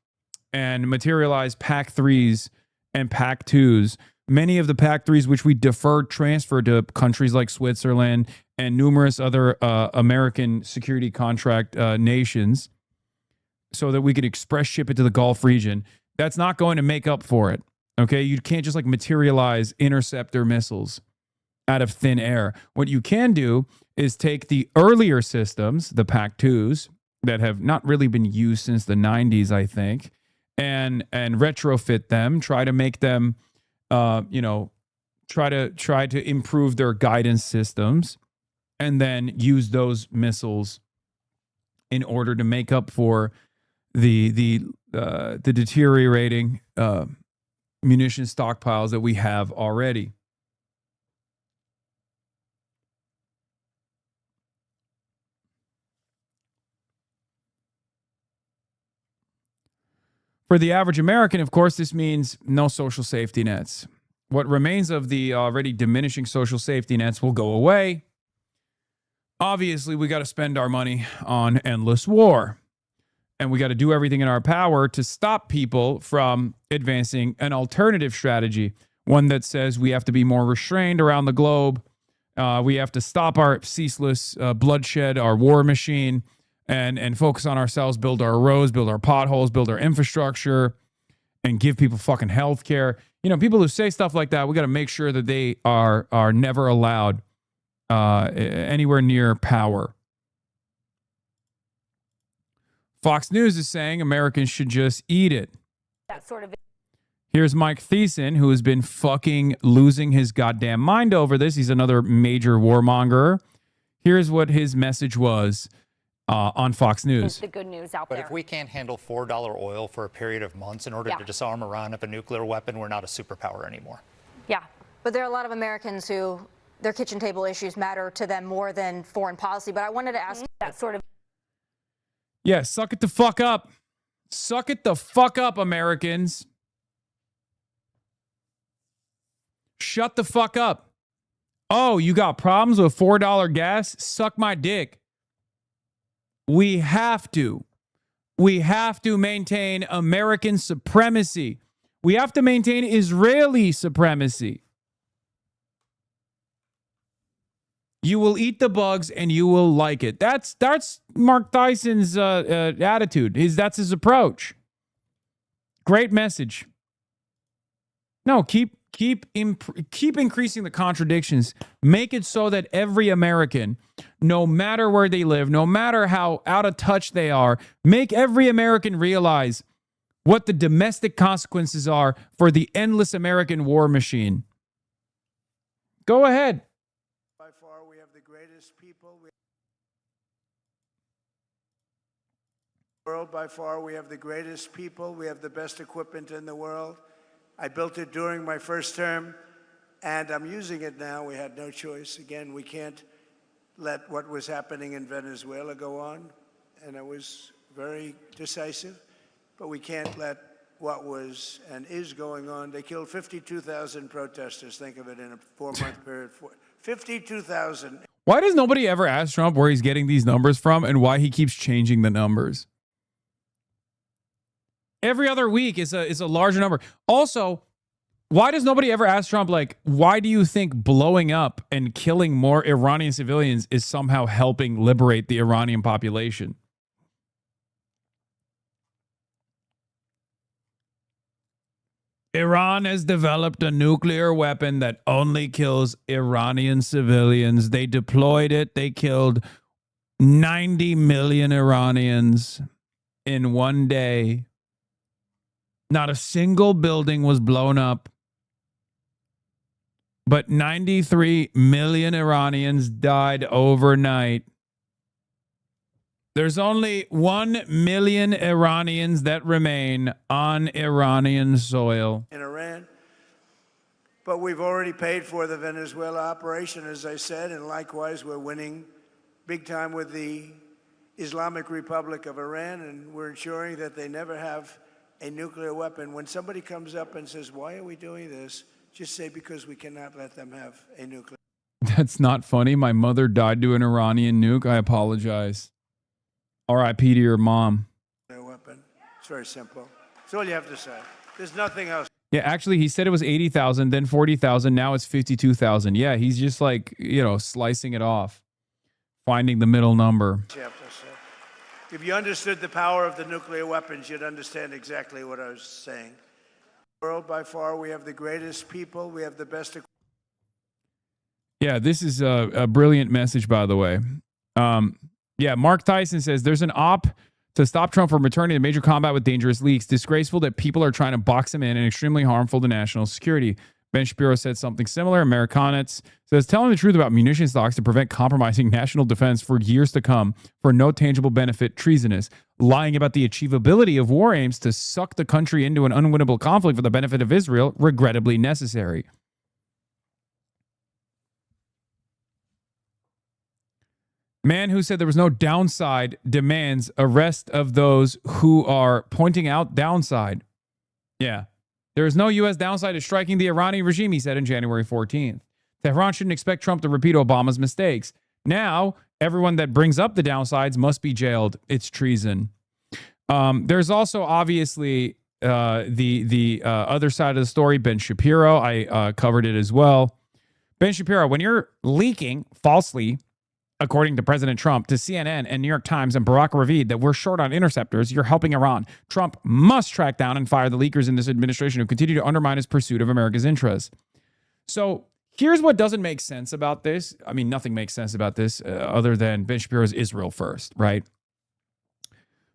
and materialize PAC-3s and PAC-2s. Many of the PAC-3s, which we deferred transfer to countries like Switzerland and numerous other American security contract nations so that we could express ship it to the Gulf region, that's not going to make up for it. Okay? You can't just like materialize interceptor missiles out of thin air. What you can do is take the earlier systems, the PAC-2s, that have not really been used since the 90s, I think, and retrofit them, try to make them try to improve their guidance systems, and then use those missiles in order to make up for the deteriorating munition stockpiles that we have already. For the average American, of course, this means no social safety nets. What remains of the already diminishing social safety nets will go away. Obviously, we got to spend our money on endless war. And we got to do everything in our power to stop people from advancing an alternative strategy, one that says we have to be more restrained around the globe. We have to stop our ceaseless bloodshed, our war machine, and focus on ourselves, build our roads, build our potholes, build our infrastructure, and give people fucking health care. People who say stuff like that, we got to make sure that they are never allowed anywhere near power. Fox News is saying Americans should just eat it.
That sort of.
Here's Mike Thiessen, who has been fucking losing his goddamn mind over this. He's another major warmonger. Here's what his message was on Fox News.
The good news out
But
there.
if we can't handle $4 oil for a period of months in order to disarm Iran of a nuclear weapon, we're not a superpower anymore.
Yeah.
But there are a lot of Americans who their kitchen table issues matter to them more than foreign policy. But I wanted to ask
that sort of.
Yeah, suck it the fuck up. Suck it the fuck up, Americans. Shut the fuck up. Oh, you got problems with $4 gas? Suck my dick. We have to maintain American supremacy. We have to maintain Israeli supremacy. You will eat the bugs and you will like it. That's Mark Tyson's attitude. That's his approach. Great message. No, keep increasing the contradictions. Make it so that every American, no matter where they live, no matter how out of touch they are, make every American realize what the domestic consequences are for the endless American war machine. Go ahead.
By far, we have the greatest people. By far, we have the greatest people. We have the best equipment in the world. I built it during my first term, and I'm using it now. We had no choice. Again, we can't let what was happening in Venezuela go on, and I was very decisive, but we can't let what was and is going on. They killed 52,000 protesters. Think of it in a 4-month period. 52,000.
Why does nobody ever ask Trump where he's getting these numbers from and why he keeps changing the numbers? Every other week is a larger number. Also, why does nobody ever ask Trump, like, why do you think blowing up and killing more Iranian civilians is somehow helping liberate the Iranian population? Iran has developed a nuclear weapon that only kills Iranian civilians. They deployed it. They killed 90 million Iranians in one day. Not a single building was blown up. But 93 million Iranians died overnight. There's only 1 million Iranians that remain on Iranian soil.
In Iran. But we've already paid for the Venezuela operation, as I said, and likewise we're winning big time with the Islamic Republic of Iran, and we're ensuring that they never have a nuclear weapon. When somebody comes up and says, why are we doing this? Just say, because we cannot let them have a nuclear.
That's not funny. My mother died to an Iranian nuke. I apologize. R.I.P. to your mom.
Weapon. It's very simple. That's all you have to say. There's nothing else.
Yeah, actually, he said it was 80,000, then 40,000. Now it's 52,000. Yeah, he's just like, slicing it off, finding the middle number.
You have to say. If you understood the power of the nuclear weapons, you'd understand exactly what I was saying. World, by far, we have the greatest people. We have the best.
Yeah, this is a brilliant message, by the way. Mark Tyson says there's an op to stop Trump from returning to major combat with dangerous leaks. Disgraceful that people are trying to box him in and extremely harmful to national security. Ben Shapiro said something similar. Americanitz says telling the truth about munition stocks to prevent compromising national defense for years to come for no tangible benefit, treasonous. Lying about the achievability of war aims to suck the country into an unwinnable conflict for the benefit of Israel, regrettably necessary. Man who said there was no downside demands arrest of those who are pointing out downside. Yeah. There is no U.S. downside to striking the Iranian regime, he said on January 14th. Tehran shouldn't expect Trump to repeat Obama's mistakes. Now, everyone that brings up the downsides must be jailed. It's treason. There's also obviously the other side of the story, Ben Shapiro. I covered it as well. Ben Shapiro, when you're leaking falsely, according to President Trump, to CNN and New York Times and Barack Ravid that we're short on interceptors, you're helping Iran. Trump must track down and fire the leakers in this administration who continue to undermine his pursuit of America's interests. So here's what doesn't make sense about this. I mean, nothing makes sense about this other than Ben Shapiro's Israel first, right?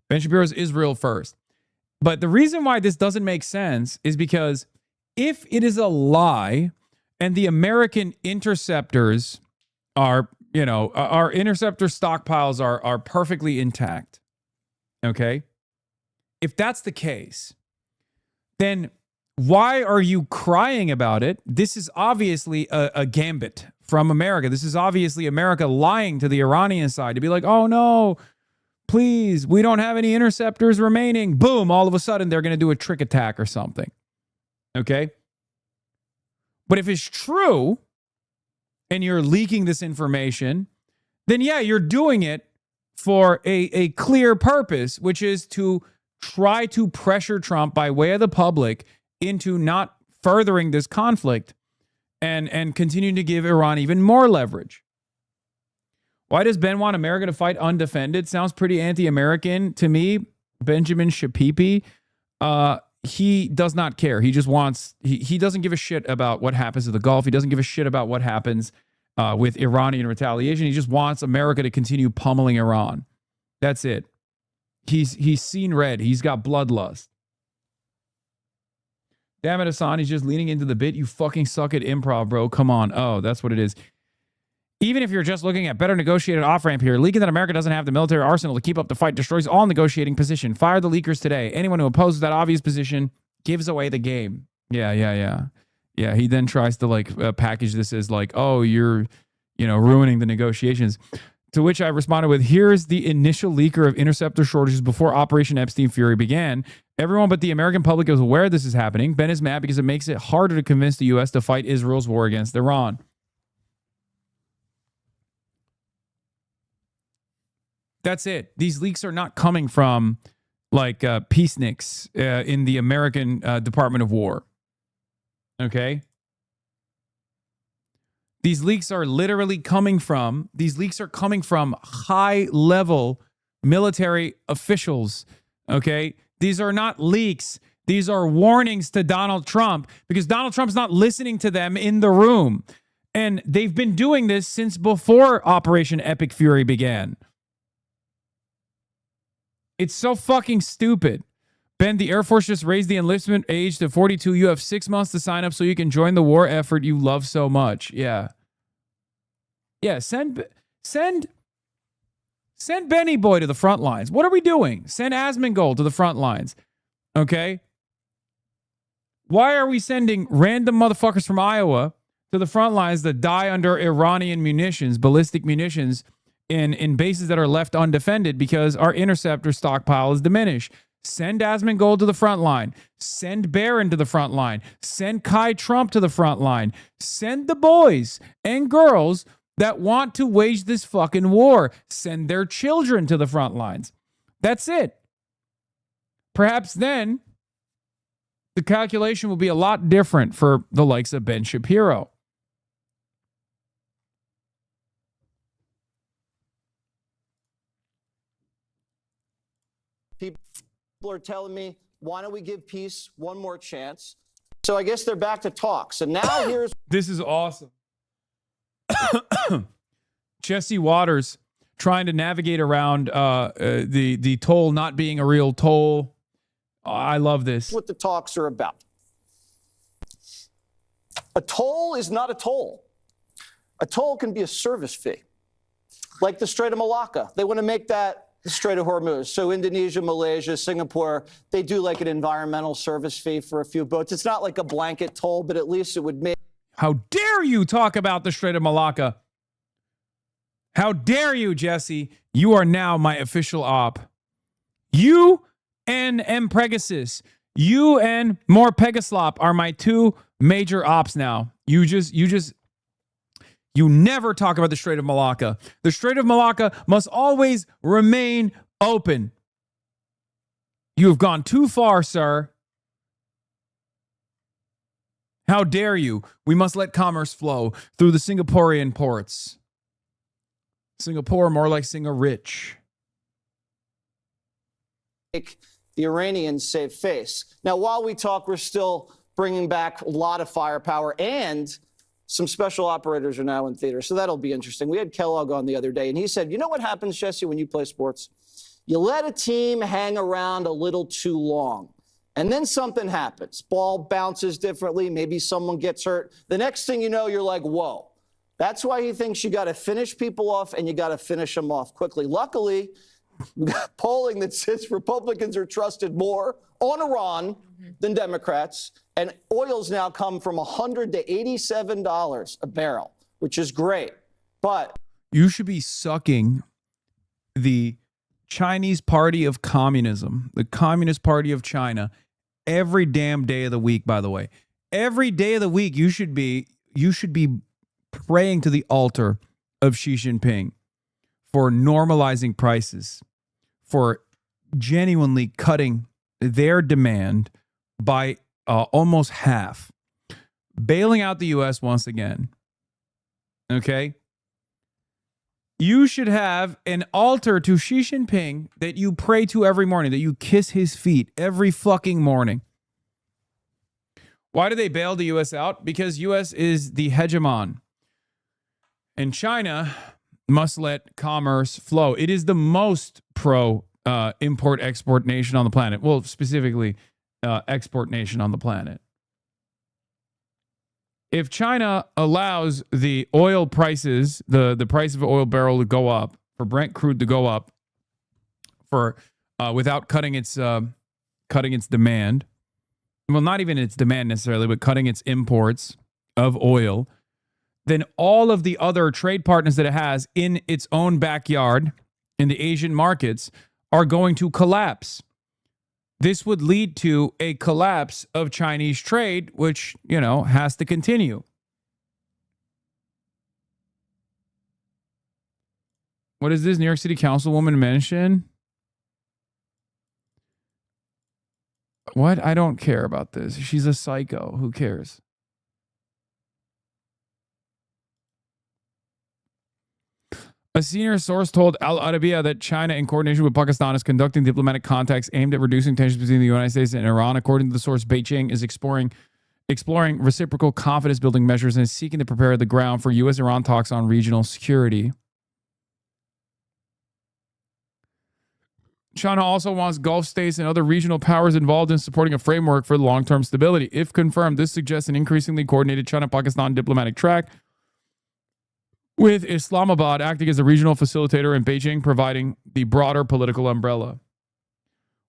Ben Shapiro's Israel first. But the reason why this doesn't make sense is because if it is a lie and the American interceptors are our interceptor stockpiles are perfectly intact. Okay? If that's the case, then why are you crying about it? This is obviously a gambit from America. This is obviously America lying to the Iranian side to be like, oh no, please, we don't have any interceptors remaining. Boom, all of a sudden they're going to do a trick attack or something. Okay? But if it's true, and you're leaking this information, then yeah, you're doing it for a clear purpose, which is to try to pressure Trump by way of the public into not furthering this conflict and continuing to give Iran even more leverage. Why does Ben want America to fight undefended? Sounds pretty anti-American to me. Benjamin Shapipi. He does not care. He just wants, he doesn't give a shit about what happens to the Gulf. He doesn't give a shit about what happens with Iranian retaliation. He just wants America to continue pummeling Iran. That's it. He's seen red. He's got bloodlust. Damn it, Hasan. He's just leaning into the bit. You fucking suck at improv, bro. Come on. Oh, that's what it is. Even if you're just looking at better negotiated off-ramp here, leaking that America doesn't have the military arsenal to keep up the fight destroys all negotiating position. Fire the leakers today. Anyone who opposes that obvious position gives away the game. Yeah. He then tries to package this as like, oh, you're, ruining the negotiations. To which I responded with, here's the initial leaker of interceptor shortages before Operation Epstein Fury began. Everyone but the American public is aware this is happening. Ben is mad because it makes it harder to convince the U.S. to fight Israel's war against Iran. That's it. These leaks are not coming from peaceniks in the American Department of War. Okay? These leaks are literally coming from high-level military officials. Okay? These are not leaks. These are warnings to Donald Trump because Donald Trump's not listening to them in the room. And they've been doing this since before Operation Epic Fury began. It's so fucking stupid. Ben, the Air Force just raised the enlistment age to 42. You have 6 months to sign up so you can join the war effort you love so much. Yeah. Yeah, send Benny Boy to the front lines. What are we doing? Send Asmongold to the front lines. Okay? Why are we sending random motherfuckers from Iowa to the front lines that die under Iranian munitions, ballistic munitions, in bases that are left undefended because our interceptor stockpile is diminished? Send Asmongold to the front line. Send Barron to the front line. Send Kai Trump to the front line. Send the boys and girls that want to wage this fucking war. Send their children to the front lines. That's it. Perhaps then the calculation will be a lot different for the likes of Ben Shapiro.
People are telling me, why don't we give peace one more chance? So I guess they're back to talks. And now here's...
This is awesome. Jesse Waters trying to navigate around the toll not being a real toll. I love this.
What the talks are about. A toll is not a toll. A toll can be a service fee, like the Strait of Malacca. They want to make that the Strait of Hormuz. So Indonesia, Malaysia, Singapore, they do like an environmental service fee for a few boats. It's not like a blanket toll, but at least it would make...
How dare you talk about the Strait of Malacca? How dare you, Jesse? You are now my official op. You and M. Pegasus, you and More Pegaslop are my two major ops now. You never talk about the Strait of Malacca. The Strait of Malacca must always remain open. You have gone too far, sir. How dare you? We must let commerce flow through the Singaporean ports. Singapore, more like Singa-rich.
Make the Iranians save face. Now, while we talk, we're still bringing back a lot of firepower, and some special operators are now in theater, so that'll be interesting. We had Kellogg on the other day, and he said, you know what happens, Jesse, when you play sports? You let a team hang around a little too long, and then something happens. Ball bounces differently, maybe someone gets hurt. The next thing you know, you're like, whoa. That's why he thinks you got to finish people off, and you got to finish them off quickly. Luckily, we got polling that says Republicans are trusted more on Iran than Democrats, and oil's now come from $100 to $87 a barrel, which is great. But
you should be sucking the Chinese Party of Communism, the Communist Party of China, every damn day of the week, by the way. Every day of the week, you should be praying to the altar of Xi Jinping for normalizing prices, for genuinely cutting their demand by almost half, bailing out the U.S. once again. Okay? You should have an altar to Xi Jinping that you pray to every morning, that you kiss his feet every fucking morning. Why do they bail the U.S. out? Because U.S. is the hegemon. And China must let commerce flow. It is the most pro import-export nation on the planet. Well, specifically, export nation on the planet. If China allows the oil prices, the price of an oil barrel to go up, for Brent crude to go up, for without cutting its demand, well, not even its demand necessarily, but cutting its imports of oil, then all of the other trade partners that it has in its own backyard, in the Asian markets, are going to collapse. This would lead to a collapse of Chinese trade, which, has to continue. What is this? New York City Councilwoman mention? What? I don't care about this. She's a psycho. Who cares? A senior source told Al Arabiya that China, in coordination with Pakistan, is conducting diplomatic contacts aimed at reducing tensions between the United States and Iran. According to the source, Beijing is exploring reciprocal confidence-building measures and is seeking to prepare the ground for U.S.-Iran talks on regional security. China also wants Gulf states and other regional powers involved in supporting a framework for long-term stability. If confirmed, this suggests an increasingly coordinated China-Pakistan diplomatic track, with Islamabad acting as a regional facilitator and Beijing providing the broader political umbrella.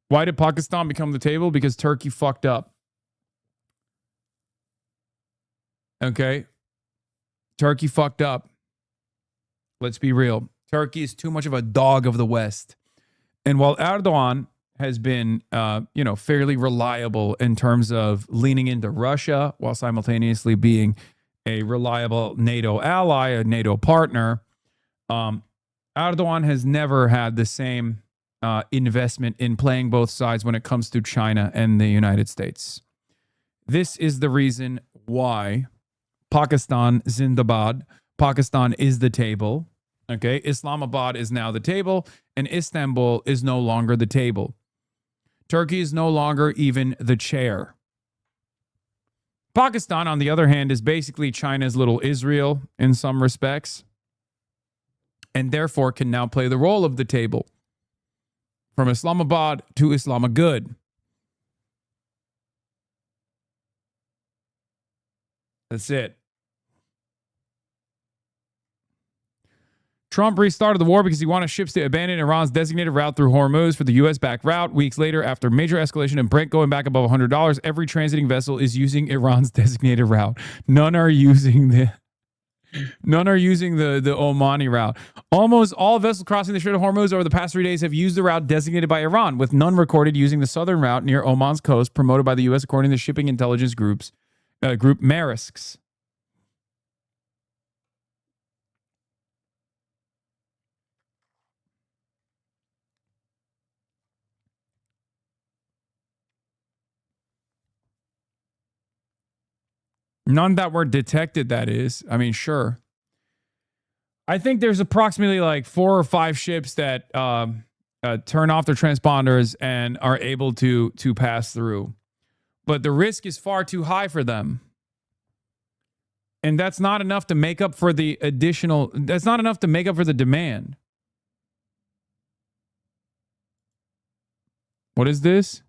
Why did Pakistan become the table? Because Turkey fucked up. Okay? Turkey fucked up. Let's be real. Turkey is too much of a dog of the West. And while Erdogan has been, fairly reliable in terms of leaning into Russia while simultaneously being a reliable NATO ally, a NATO partner, Erdogan has never had the same investment in playing both sides when it comes to China and the United States. This is the reason why Pakistan Zindabad, Pakistan is the table. Okay, Islamabad is now the table, and Istanbul is no longer the table. Turkey is no longer even the chair. Pakistan, on the other hand, is basically China's little Israel in some respects, and therefore can now play the role of the table. From Islamabad to Islamagud. That's it. Trump restarted the war because he wanted ships to abandon Iran's designated route through Hormuz for the U.S.-backed route. Weeks later, after major escalation and Brent going back above $100, every transiting vessel is using Iran's designated route. None are using the Omani route. Almost all vessels crossing the Strait of Hormuz over the past 3 days have used the route designated by Iran, with none recorded using the southern route near Oman's coast, promoted by the U.S. according to the shipping intelligence group Maersk's. None that were detected, that is. I mean, sure. I think there's approximately like 4 or 5 ships that turn off their transponders and are able to pass through. But the risk is far too high for them. And that's not enough to make up for the that's not enough to make up for the demand. What is this?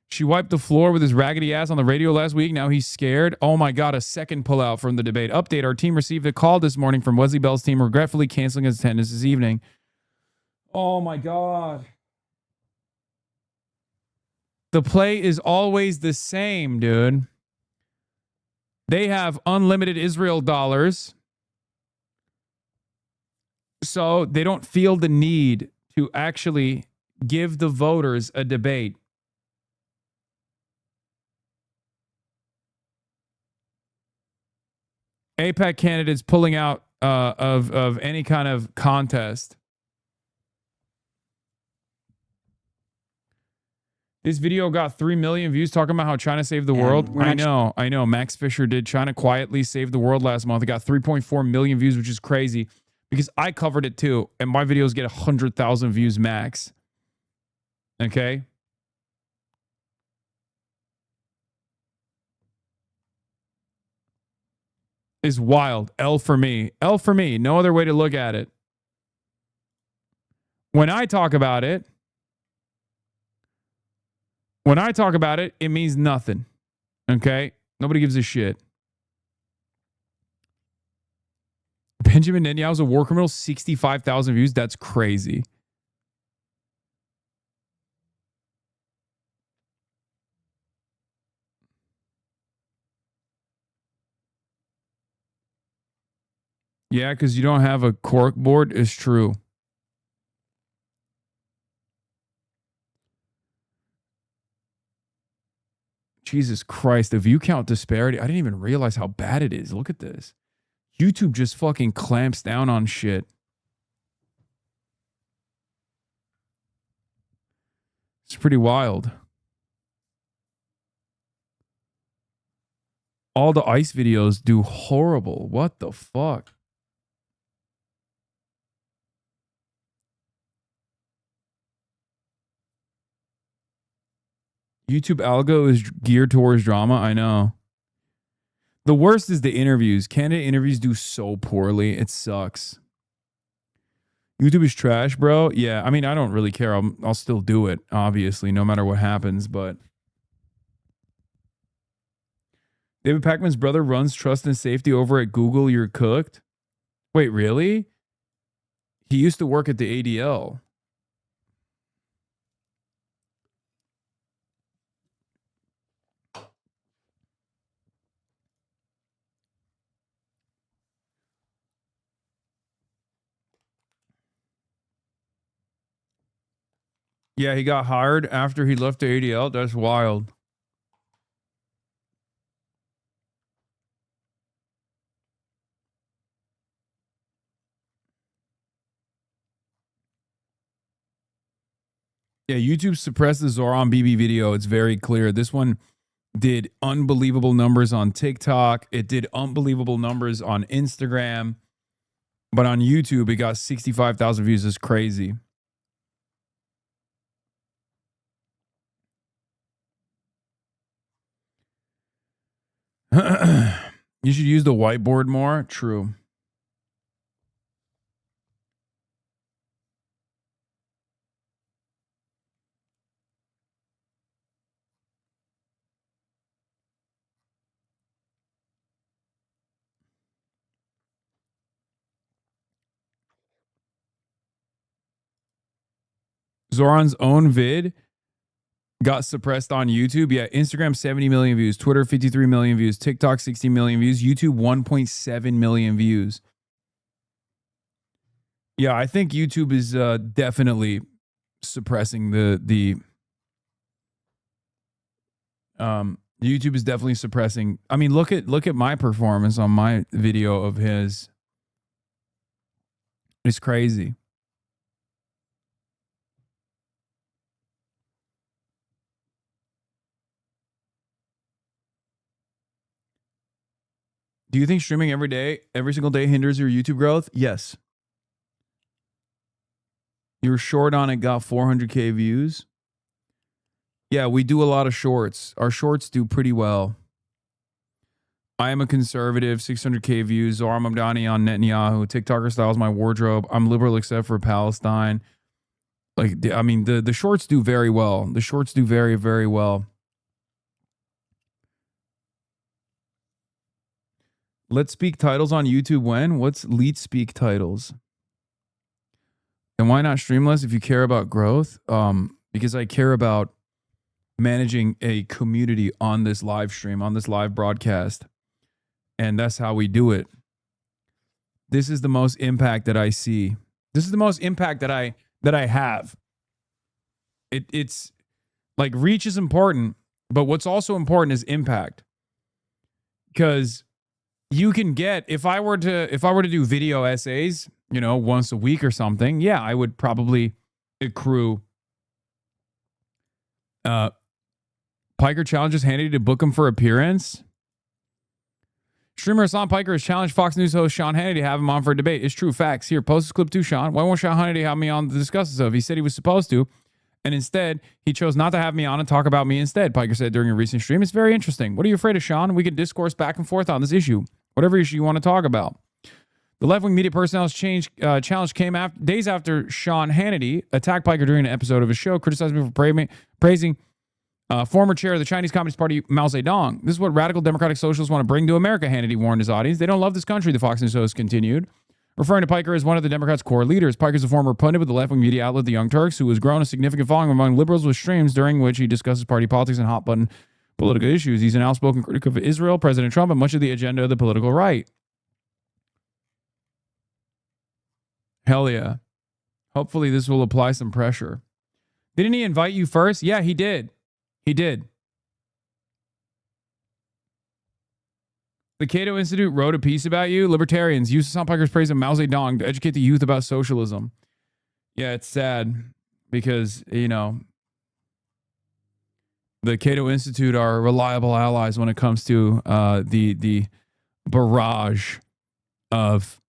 She wiped the floor with his raggedy ass on the radio last week. Now he's scared. Oh my God, a second pullout from the debate. Update, our team received a call this morning from Wesley Bell's team regretfully canceling his attendance this evening. Oh my God. The play is always the same, dude. They have unlimited Israel dollars. So they don't feel the need to actually give the voters a debate. AIPAC candidates pulling out of any kind of contest. This video got 3 million views talking about how China saved the world. I know. Max Fisher did. China quietly saved the world last month. It got 3.4 million views, which is crazy because I covered it too. And my videos get 100,000 views max. Okay. Is wild. L for me. L for me. No other way to look at it. When I talk about it, it means nothing. Okay? Nobody gives a shit. Benjamin Netanyahu's a war criminal, 65,000 views. That's crazy. Yeah, because you don't have a cork board is true. Jesus Christ, the view count disparity. I didn't even realize how bad it is. Look at this. YouTube just fucking clamps down on shit. It's pretty wild. All the ICE videos do horrible. What the fuck? YouTube algo is geared towards drama. I know. The worst is the interviews. Candidate interviews do so poorly. It sucks. YouTube is trash, bro. Yeah, I mean, I don't really care. I'll still do it, obviously, no matter what happens. But David Pakman's brother runs trust and safety over at Google. You're cooked. Wait, really? He used to work at the ADL. Yeah, he got hired after he left the ADL. That's wild. Yeah, YouTube suppressed the Zoran BB video. It's very clear. This one did unbelievable numbers on TikTok. It did unbelievable numbers on Instagram. But on YouTube, it got 65,000 views. It's crazy. You should use the whiteboard more. True. Zoran's own vid got suppressed on YouTube. Yeah, Instagram 70 million views, Twitter 53 million views, TikTok 60 million views, YouTube 1.7 million views. Yeah, I think YouTube is definitely suppressing the YouTube is definitely suppressing. I mean, look at my performance on my video of his. It's crazy. Do you think streaming every single day hinders your YouTube growth? Yes. You're short on it, got 400K views. Yeah, we do a lot of shorts. Our shorts do pretty well. I am a conservative, 600K views. Zohar Mamdani on Netanyahu. TikToker styles my wardrobe. I'm liberal except for Palestine. Like, I mean, the shorts do very well. The shorts do very, very well. Let's Speak titles on YouTube when? What's Leet Speak titles? And why not stream less if you care about growth? Because I care about managing a community on this live stream, on this live broadcast. And that's how we do it. This is the most impact that I see. This is the most impact that I have. It's like reach is important, but what's also important is impact. Because you can get, if I were to do video essays, once a week or something, yeah, I would probably accrue. Piker challenges Hannity to book him for appearance. Streamer Hasan Piker has challenged Fox News host Sean Hannity to have him on for a debate. It's true. Facts. Here, post this clip too, Sean. Why won't Sean Hannity have me on to discuss this stuff? He said he was supposed to, and instead, he chose not to have me on and talk about me instead, Piker said during a recent stream. It's very interesting. What are you afraid of, Sean? We can discourse back and forth on this issue. Whatever issue you want to talk about. The left-wing media personnel's challenge came days after Sean Hannity attacked Piker during an episode of his show, criticizing me for praising former chair of the Chinese Communist Party, Mao Zedong. This is what radical democratic socialists want to bring to America, Hannity warned his audience. They don't love this country, the Fox News host continued. Referring to Piker as one of the Democrats' core leaders, Piker's a former pundit with the left-wing media outlet The Young Turks, who has grown a significant following among liberals with streams during which he discusses party politics and hot-button political issues. He's an outspoken critic of Israel, President Trump, and much of the agenda of the political right. Hell yeah. Hopefully this will apply some pressure. Didn't he invite you first? Yeah, he did. He did. The Cato Institute wrote a piece about you. Libertarians use Hasan Piker's praise of Mao Zedong to educate the youth about socialism. Yeah, it's sad because, the Cato Institute are reliable allies when it comes to the barrage of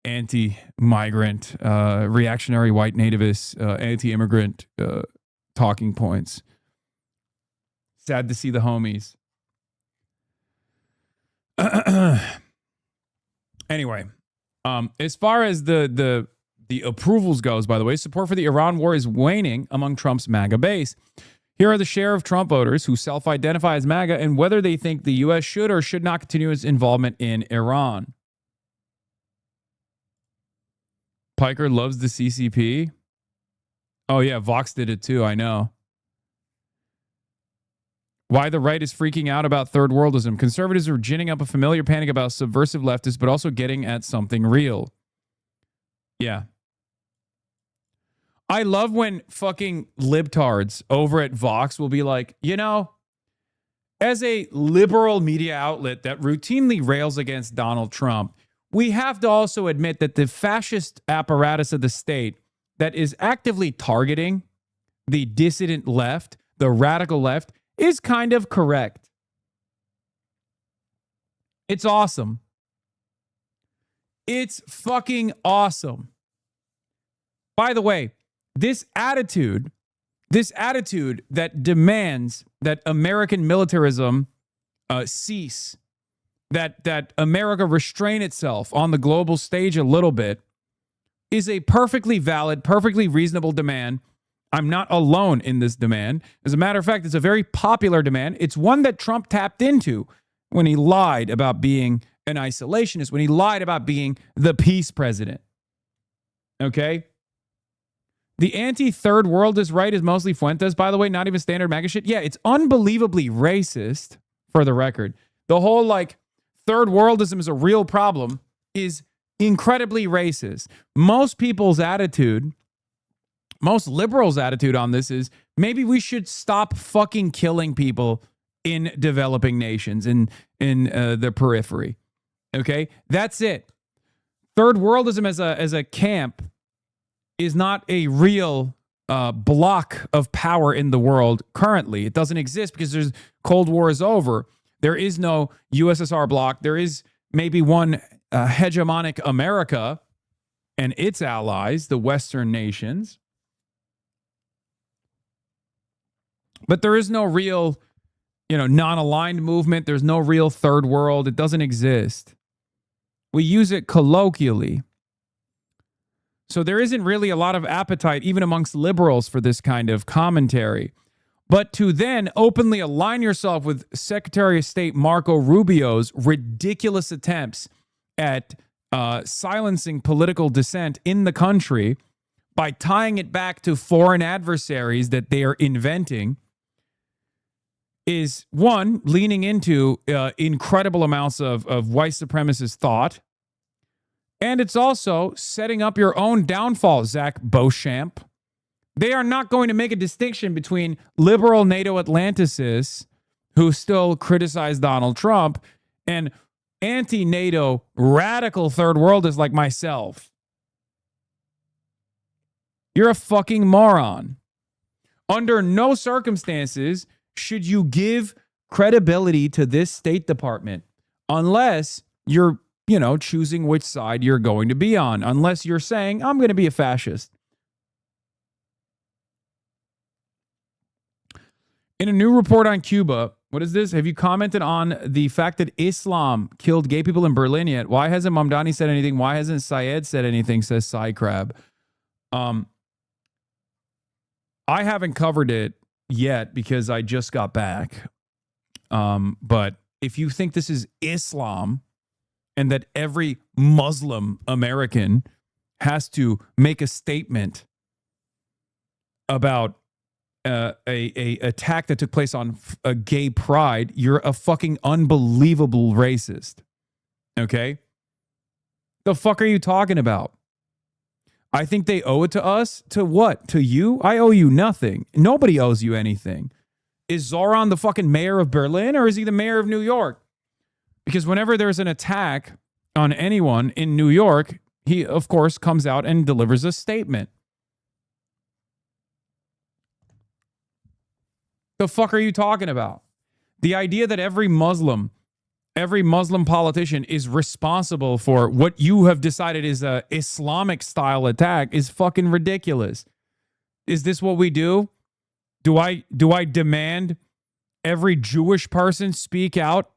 anti-migrant, reactionary white nativists, anti-immigrant talking points. Sad to see the homies. Anyway, as far as the the approvals goes, by the way, support for the Iran war is waning among Trump's MAGA base. Here are the share of Trump voters who self-identify as MAGA and whether they think the U.S. should or should not continue its involvement in Iran. Piker loves the CCP. Oh, yeah, Vox did it too, I know. Why the right is freaking out about third worldism. Conservatives are ginning up a familiar panic about subversive leftists, but also getting at something real. Yeah. I love when fucking libtards over at Vox will be like, you know, as a liberal media outlet that routinely rails against Donald Trump, we have to also admit that the fascist apparatus of the state that is actively targeting the dissident left, the radical left, is kind of correct. It's awesome. It's fucking awesome. By the way, this attitude that demands that American militarism cease, that America restrain itself on the global stage a little bit, is a perfectly valid, perfectly reasonable demand. I'm not alone in this demand. As a matter of fact, it's a very popular demand. It's one that Trump tapped into when he lied about being an isolationist, when he lied about being the peace president. Okay? The anti-third worldist right is mostly Fuentes, by the way, not even standard MAGA shit. Yeah, it's unbelievably racist, for the record. The whole, like, third worldism is a real problem is incredibly racist. Most people's attitude, most liberals' attitude on this is maybe we should stop fucking killing people in developing nations, in the periphery. Okay? That's it. Third worldism as a camp is not a real block of power in the world currently. It doesn't exist because there's Cold War is over. There is no USSR bloc. There is maybe one hegemonic America and its allies, the Western nations. But there is no real, non-aligned movement. There's no real third world. It doesn't exist. We use it colloquially. So there isn't really a lot of appetite, even amongst liberals, for this kind of commentary. But to then openly align yourself with Secretary of State Marco Rubio's ridiculous attempts at silencing political dissent in the country by tying it back to foreign adversaries that they are inventing is, one, leaning into incredible amounts of white supremacist thought. And it's also setting up your own downfall, Zach Beauchamp. They are not going to make a distinction between liberal NATO Atlanticists who still criticize Donald Trump and anti-NATO radical third worldists like myself. You're a fucking moron. Under no circumstances should you give credibility to this State Department unless you're choosing which side you're going to be on, unless you're saying, I'm going to be a fascist. In a new report on Cuba, what is this? Have you commented on the fact that Islam killed gay people in Berlin yet? Why hasn't Mamdani said anything? Why hasn't Syed said anything, says Cy Crab. I haven't covered it yet because I just got back. But if you think this is Islam, and that every Muslim American has to make a statement about a attack that took place on a gay pride, you're a fucking unbelievable racist. Okay? The fuck are you talking about? I think they owe it to us. To what? To you? I owe you nothing. Nobody owes you anything. Is Zoran the fucking mayor of Berlin, or is he the mayor of New York? Because whenever there's an attack on anyone in New York, he, of course, comes out and delivers a statement. The fuck are you talking about? The idea that every Muslim politician is responsible for what you have decided is a Islamic style attack is fucking ridiculous. Is this what we do? Do I demand every Jewish person speak out?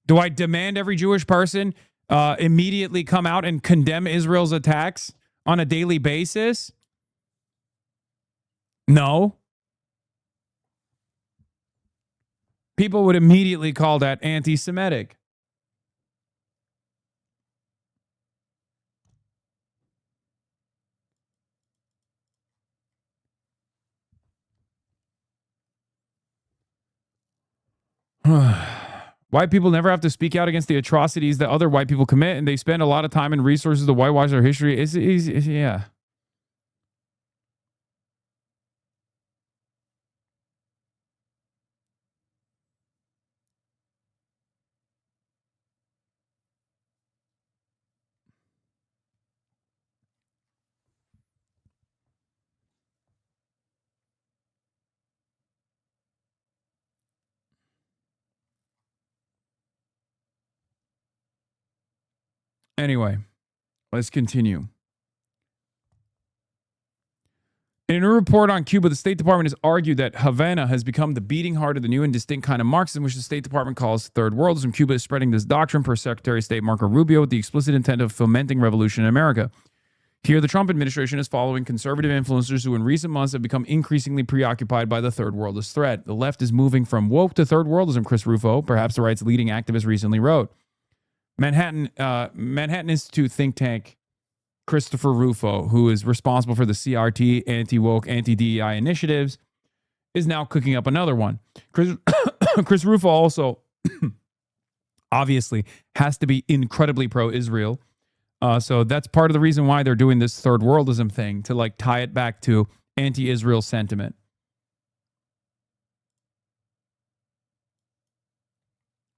Do I demand every Jewish person immediately come out and condemn Israel's attacks on a daily basis? No. People would immediately call that anti-Semitic. White people never have to speak out against the atrocities that other white people commit, and they spend a lot of time and resources to whitewash their history. Yeah. Anyway, let's continue. In a new report on Cuba, the State Department has argued that Havana has become the beating heart of the new and distinct kind of Marxism, which the State Department calls third worldism. Cuba is spreading this doctrine, per Secretary of State Marco Rubio, with the explicit intent of fomenting revolution in America. Here, the Trump administration is following conservative influencers who in recent months have become increasingly preoccupied by the third worldist threat. The left is moving from woke to third worldism, Chris Rufo, perhaps the right's leading activist, recently wrote. Manhattan Institute think tank Christopher Rufo, who is responsible for the CRT, anti-woke, anti-DEI initiatives, is now cooking up another one. Chris Rufo also obviously has to be incredibly pro-Israel. So that's part of the reason why they're doing this third worldism thing, to like tie it back to anti-Israel sentiment.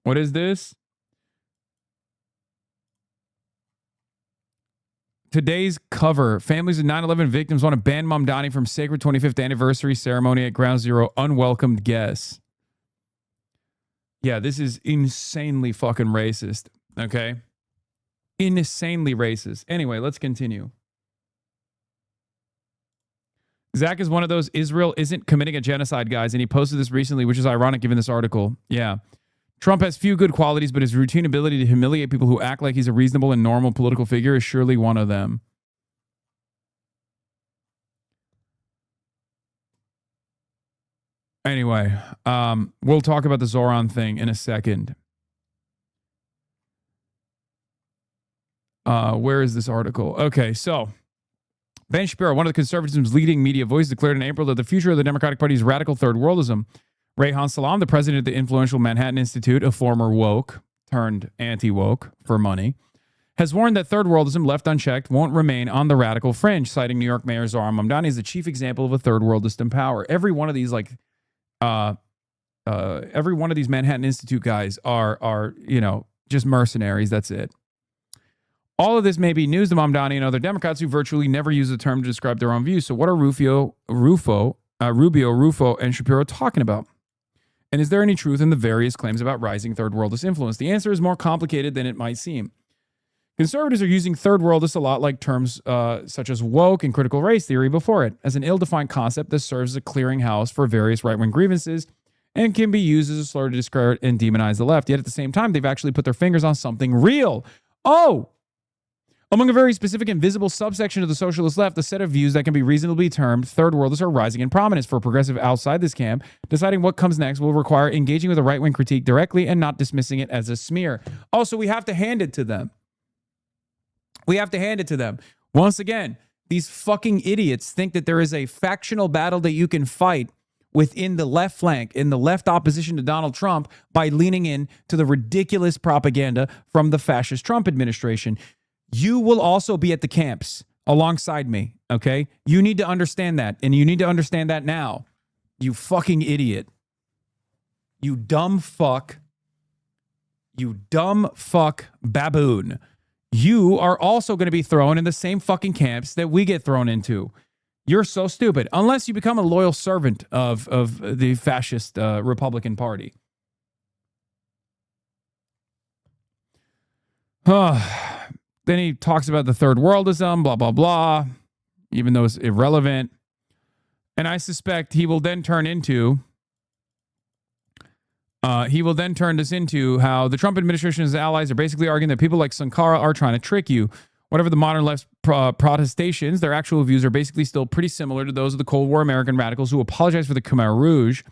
What is this? Today's cover. Families of 9/11 victims want to ban Mamdani from sacred 25th anniversary ceremony at Ground Zero. Unwelcomed guests. Yeah, this is insanely fucking racist. Okay? Insanely racist. Anyway, let's continue. Zach is one of those Israel isn't committing a genocide guys, and he posted this recently, which is ironic given this article. Yeah. Trump has few good qualities, but his routine ability to humiliate people who act like he's a reasonable and normal political figure is surely one of them. Anyway, we'll talk about the Zoran thing in a second. Where is this article? Okay, so Ben Shapiro, one of the conservatism's leading media voices, declared in April that the future of the Democratic Party is radical third worldism. Rehan Salam, the president of the influential Manhattan Institute, a former woke turned anti-woke for money, has warned that third worldism left unchecked won't remain on the radical fringe, citing New York Mayor Zohran Mamdani as the chief example of a third worldist in power. Every one of these every one of these Manhattan Institute guys are just mercenaries. That's it. All of this may be news to Mamdani and other Democrats who virtually never use the term to describe their own views. So what are Rubio, Rufo, and Shapiro talking about? And is there any truth in the various claims about rising third worldist influence? The answer is more complicated than it might seem. Conservatives are using third worldist a lot like terms such as woke and critical race theory before it, as an ill-defined concept that serves as a clearinghouse for various right-wing grievances and can be used as a slur to discredit and demonize the left. Yet at the same time, they've actually put their fingers on something real. Oh! Among a very specific and visible subsection of the socialist left, the set of views that can be reasonably termed third worldists are rising in prominence. For a progressive outside this camp, deciding what comes next will require engaging with a right-wing critique directly and not dismissing it as a smear. Also, we have to hand it to them. We have to hand it to them. Once again, these fucking idiots think that there is a factional battle that you can fight within the left flank, in the left opposition to Donald Trump, by leaning in to the ridiculous propaganda from the fascist Trump administration. You will also be at the camps alongside me, okay? You need to understand that, and you need to understand that now. You fucking idiot. You dumb fuck. You dumb fuck baboon. You are also going to be thrown in the same fucking camps that we get thrown into. You're so stupid, unless you become a loyal servant of the fascist Republican Party. Then he talks about the third worldism, blah, blah, blah, even though it's irrelevant. And I suspect he will then turn into, this into how the Trump administration and his allies are basically arguing that people like Sankara are trying to trick you. Whatever the modern left's protestations, their actual views are basically still pretty similar to those of the Cold War American radicals who apologize for the Khmer Rouge.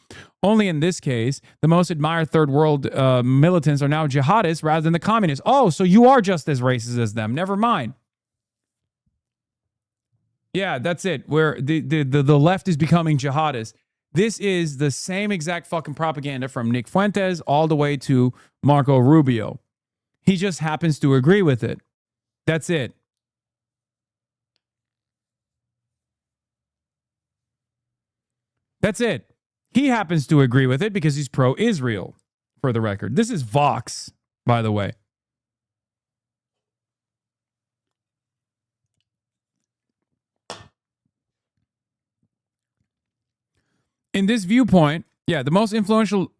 Only in this case, the most admired third world militants are now jihadists rather than the communists. Oh, so you are just as racist as them. Never mind. Yeah, that's it. Where the left is becoming jihadists. This is the same exact fucking propaganda from Nick Fuentes all the way to Marco Rubio. He just happens to agree with it. That's it. That's it. He happens to agree with it because he's pro-Israel, for the record. This is Vox, by the way. In this viewpoint, the most influential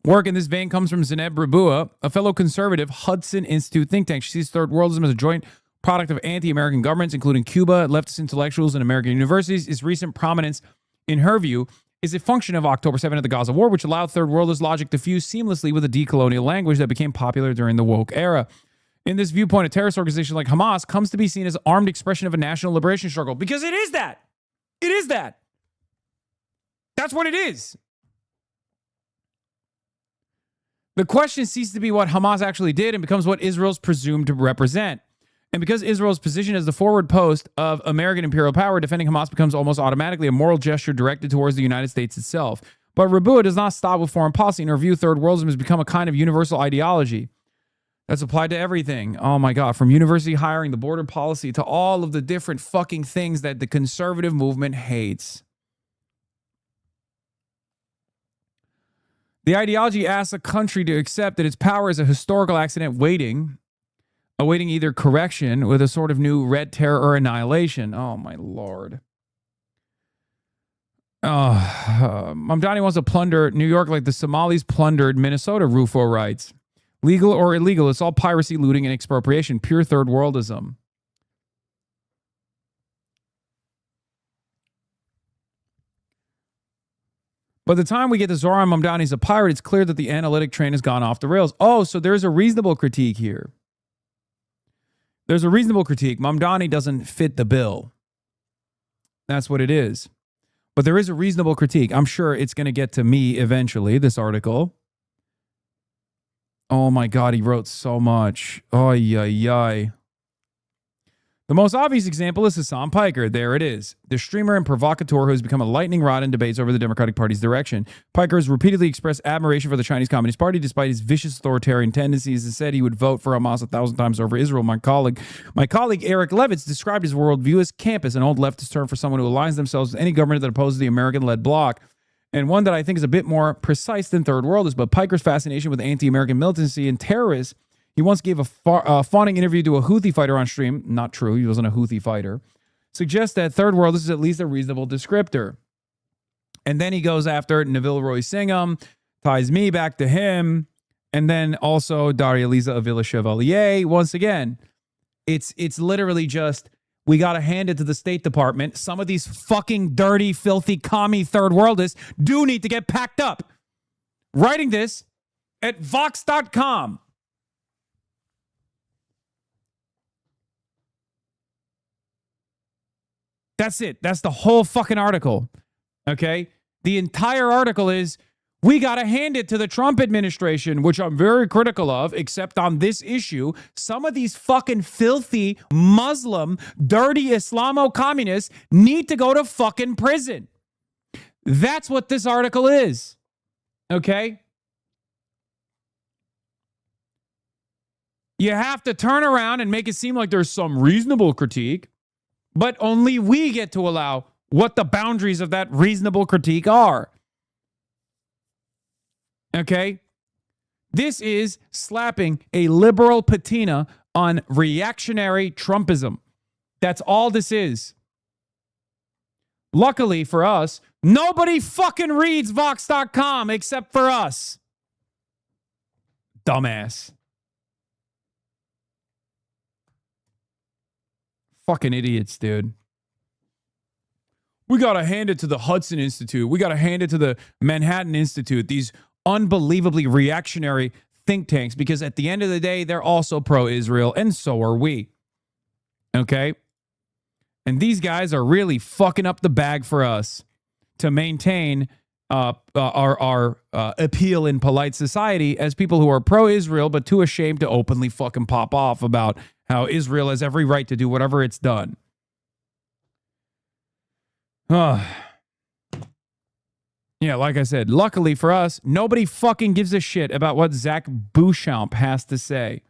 work in this vein comes from Zineb Rabua, a fellow conservative Hudson Institute think tank. She sees third worldism as a joint product of anti-American governments, including Cuba, leftist intellectuals, and American universities. Its recent prominence, in her view, is a function of October 7th of the Gaza War, which allowed third worldist logic to fuse seamlessly with the decolonial language that became popular during the woke era. In this viewpoint, a terrorist organization like Hamas comes to be seen as an armed expression of a national liberation struggle, because it is that. It is that. That's what it is. The question ceases to be what Hamas actually did and becomes what Israel's presumed to represent. And because Israel's position as the forward post of American imperial power, defending Hamas becomes almost automatically a moral gesture directed towards the United States itself. But Rabua does not stop with foreign policy. In her view, third worldism has become a kind of universal ideology that's applied to everything. Oh my God, from university hiring, the border policy, to all of the different fucking things that the conservative movement hates. The ideology asks a country to accept that its power is a historical accident awaiting either correction with a sort of new red terror or annihilation. Oh, my Lord. Mamdani wants to plunder New York like the Somalis plundered Minnesota, Rufo writes. Legal or illegal, it's all piracy, looting, and expropriation. Pure third worldism. By the time we get to Zoran Mamdani's a pirate, it's clear that the analytic train has gone off the rails. Oh, so there's a reasonable critique here. There's a reasonable critique. Mamdani doesn't fit the bill. That's what it is. But there is a reasonable critique. I'm sure it's going to get to me eventually, this article. Oh my God, he wrote so much. Oy, oy, oy. The most obvious example is Hasan Piker. There it is. The streamer and provocateur who has become a lightning rod in debates over the Democratic Party's direction. Piker has repeatedly expressed admiration for the Chinese Communist Party despite his vicious authoritarian tendencies and said he would vote for Hamas 1,000 times over Israel. My colleague Eric Levitz described his worldview as campus, an old leftist term for someone who aligns themselves with any government that opposes the American-led bloc, and one that I think is a bit more precise than third worldist. But Piker's fascination with anti-American militancy and terrorists. He once gave a fawning interview to a Houthi fighter on stream. Not true. He wasn't a Houthi fighter. Suggests that third world is at least a reasonable descriptor. And then he goes after Neville Roy Singham, ties me back to him, and then also Daria Lisa Avila Chevalier. Once again, it's literally just, we got to hand it to the State Department. Some of these fucking dirty, filthy, commie third worldists do need to get packed up. Writing this at Vox.com. That's it. That's the whole fucking article. Okay? The entire article is, we got to hand it to the Trump administration, which I'm very critical of, except on this issue. Some of these fucking filthy, Muslim, dirty Islamo-communists need to go to fucking prison. That's what this article is. Okay? You have to turn around and make it seem like there's some reasonable critique. But only we get to allow what the boundaries of that reasonable critique are. Okay? This is slapping a liberal patina on reactionary Trumpism. That's all this is. Luckily for us, nobody fucking reads Vox.com except for us. Dumbass. Fucking idiots, dude. We got to hand it to the Hudson Institute. We got to hand it to the Manhattan Institute. These unbelievably reactionary think tanks, because at the end of the day, they're also pro-Israel, and so are we. Okay? And these guys are really fucking up the bag for us to maintain our appeal in polite society as people who are pro-Israel but too ashamed to openly fucking pop off about how Israel has every right to do whatever it's done. Yeah, like I said, luckily for us, nobody fucking gives a shit about what Zach Beauchamp has to say.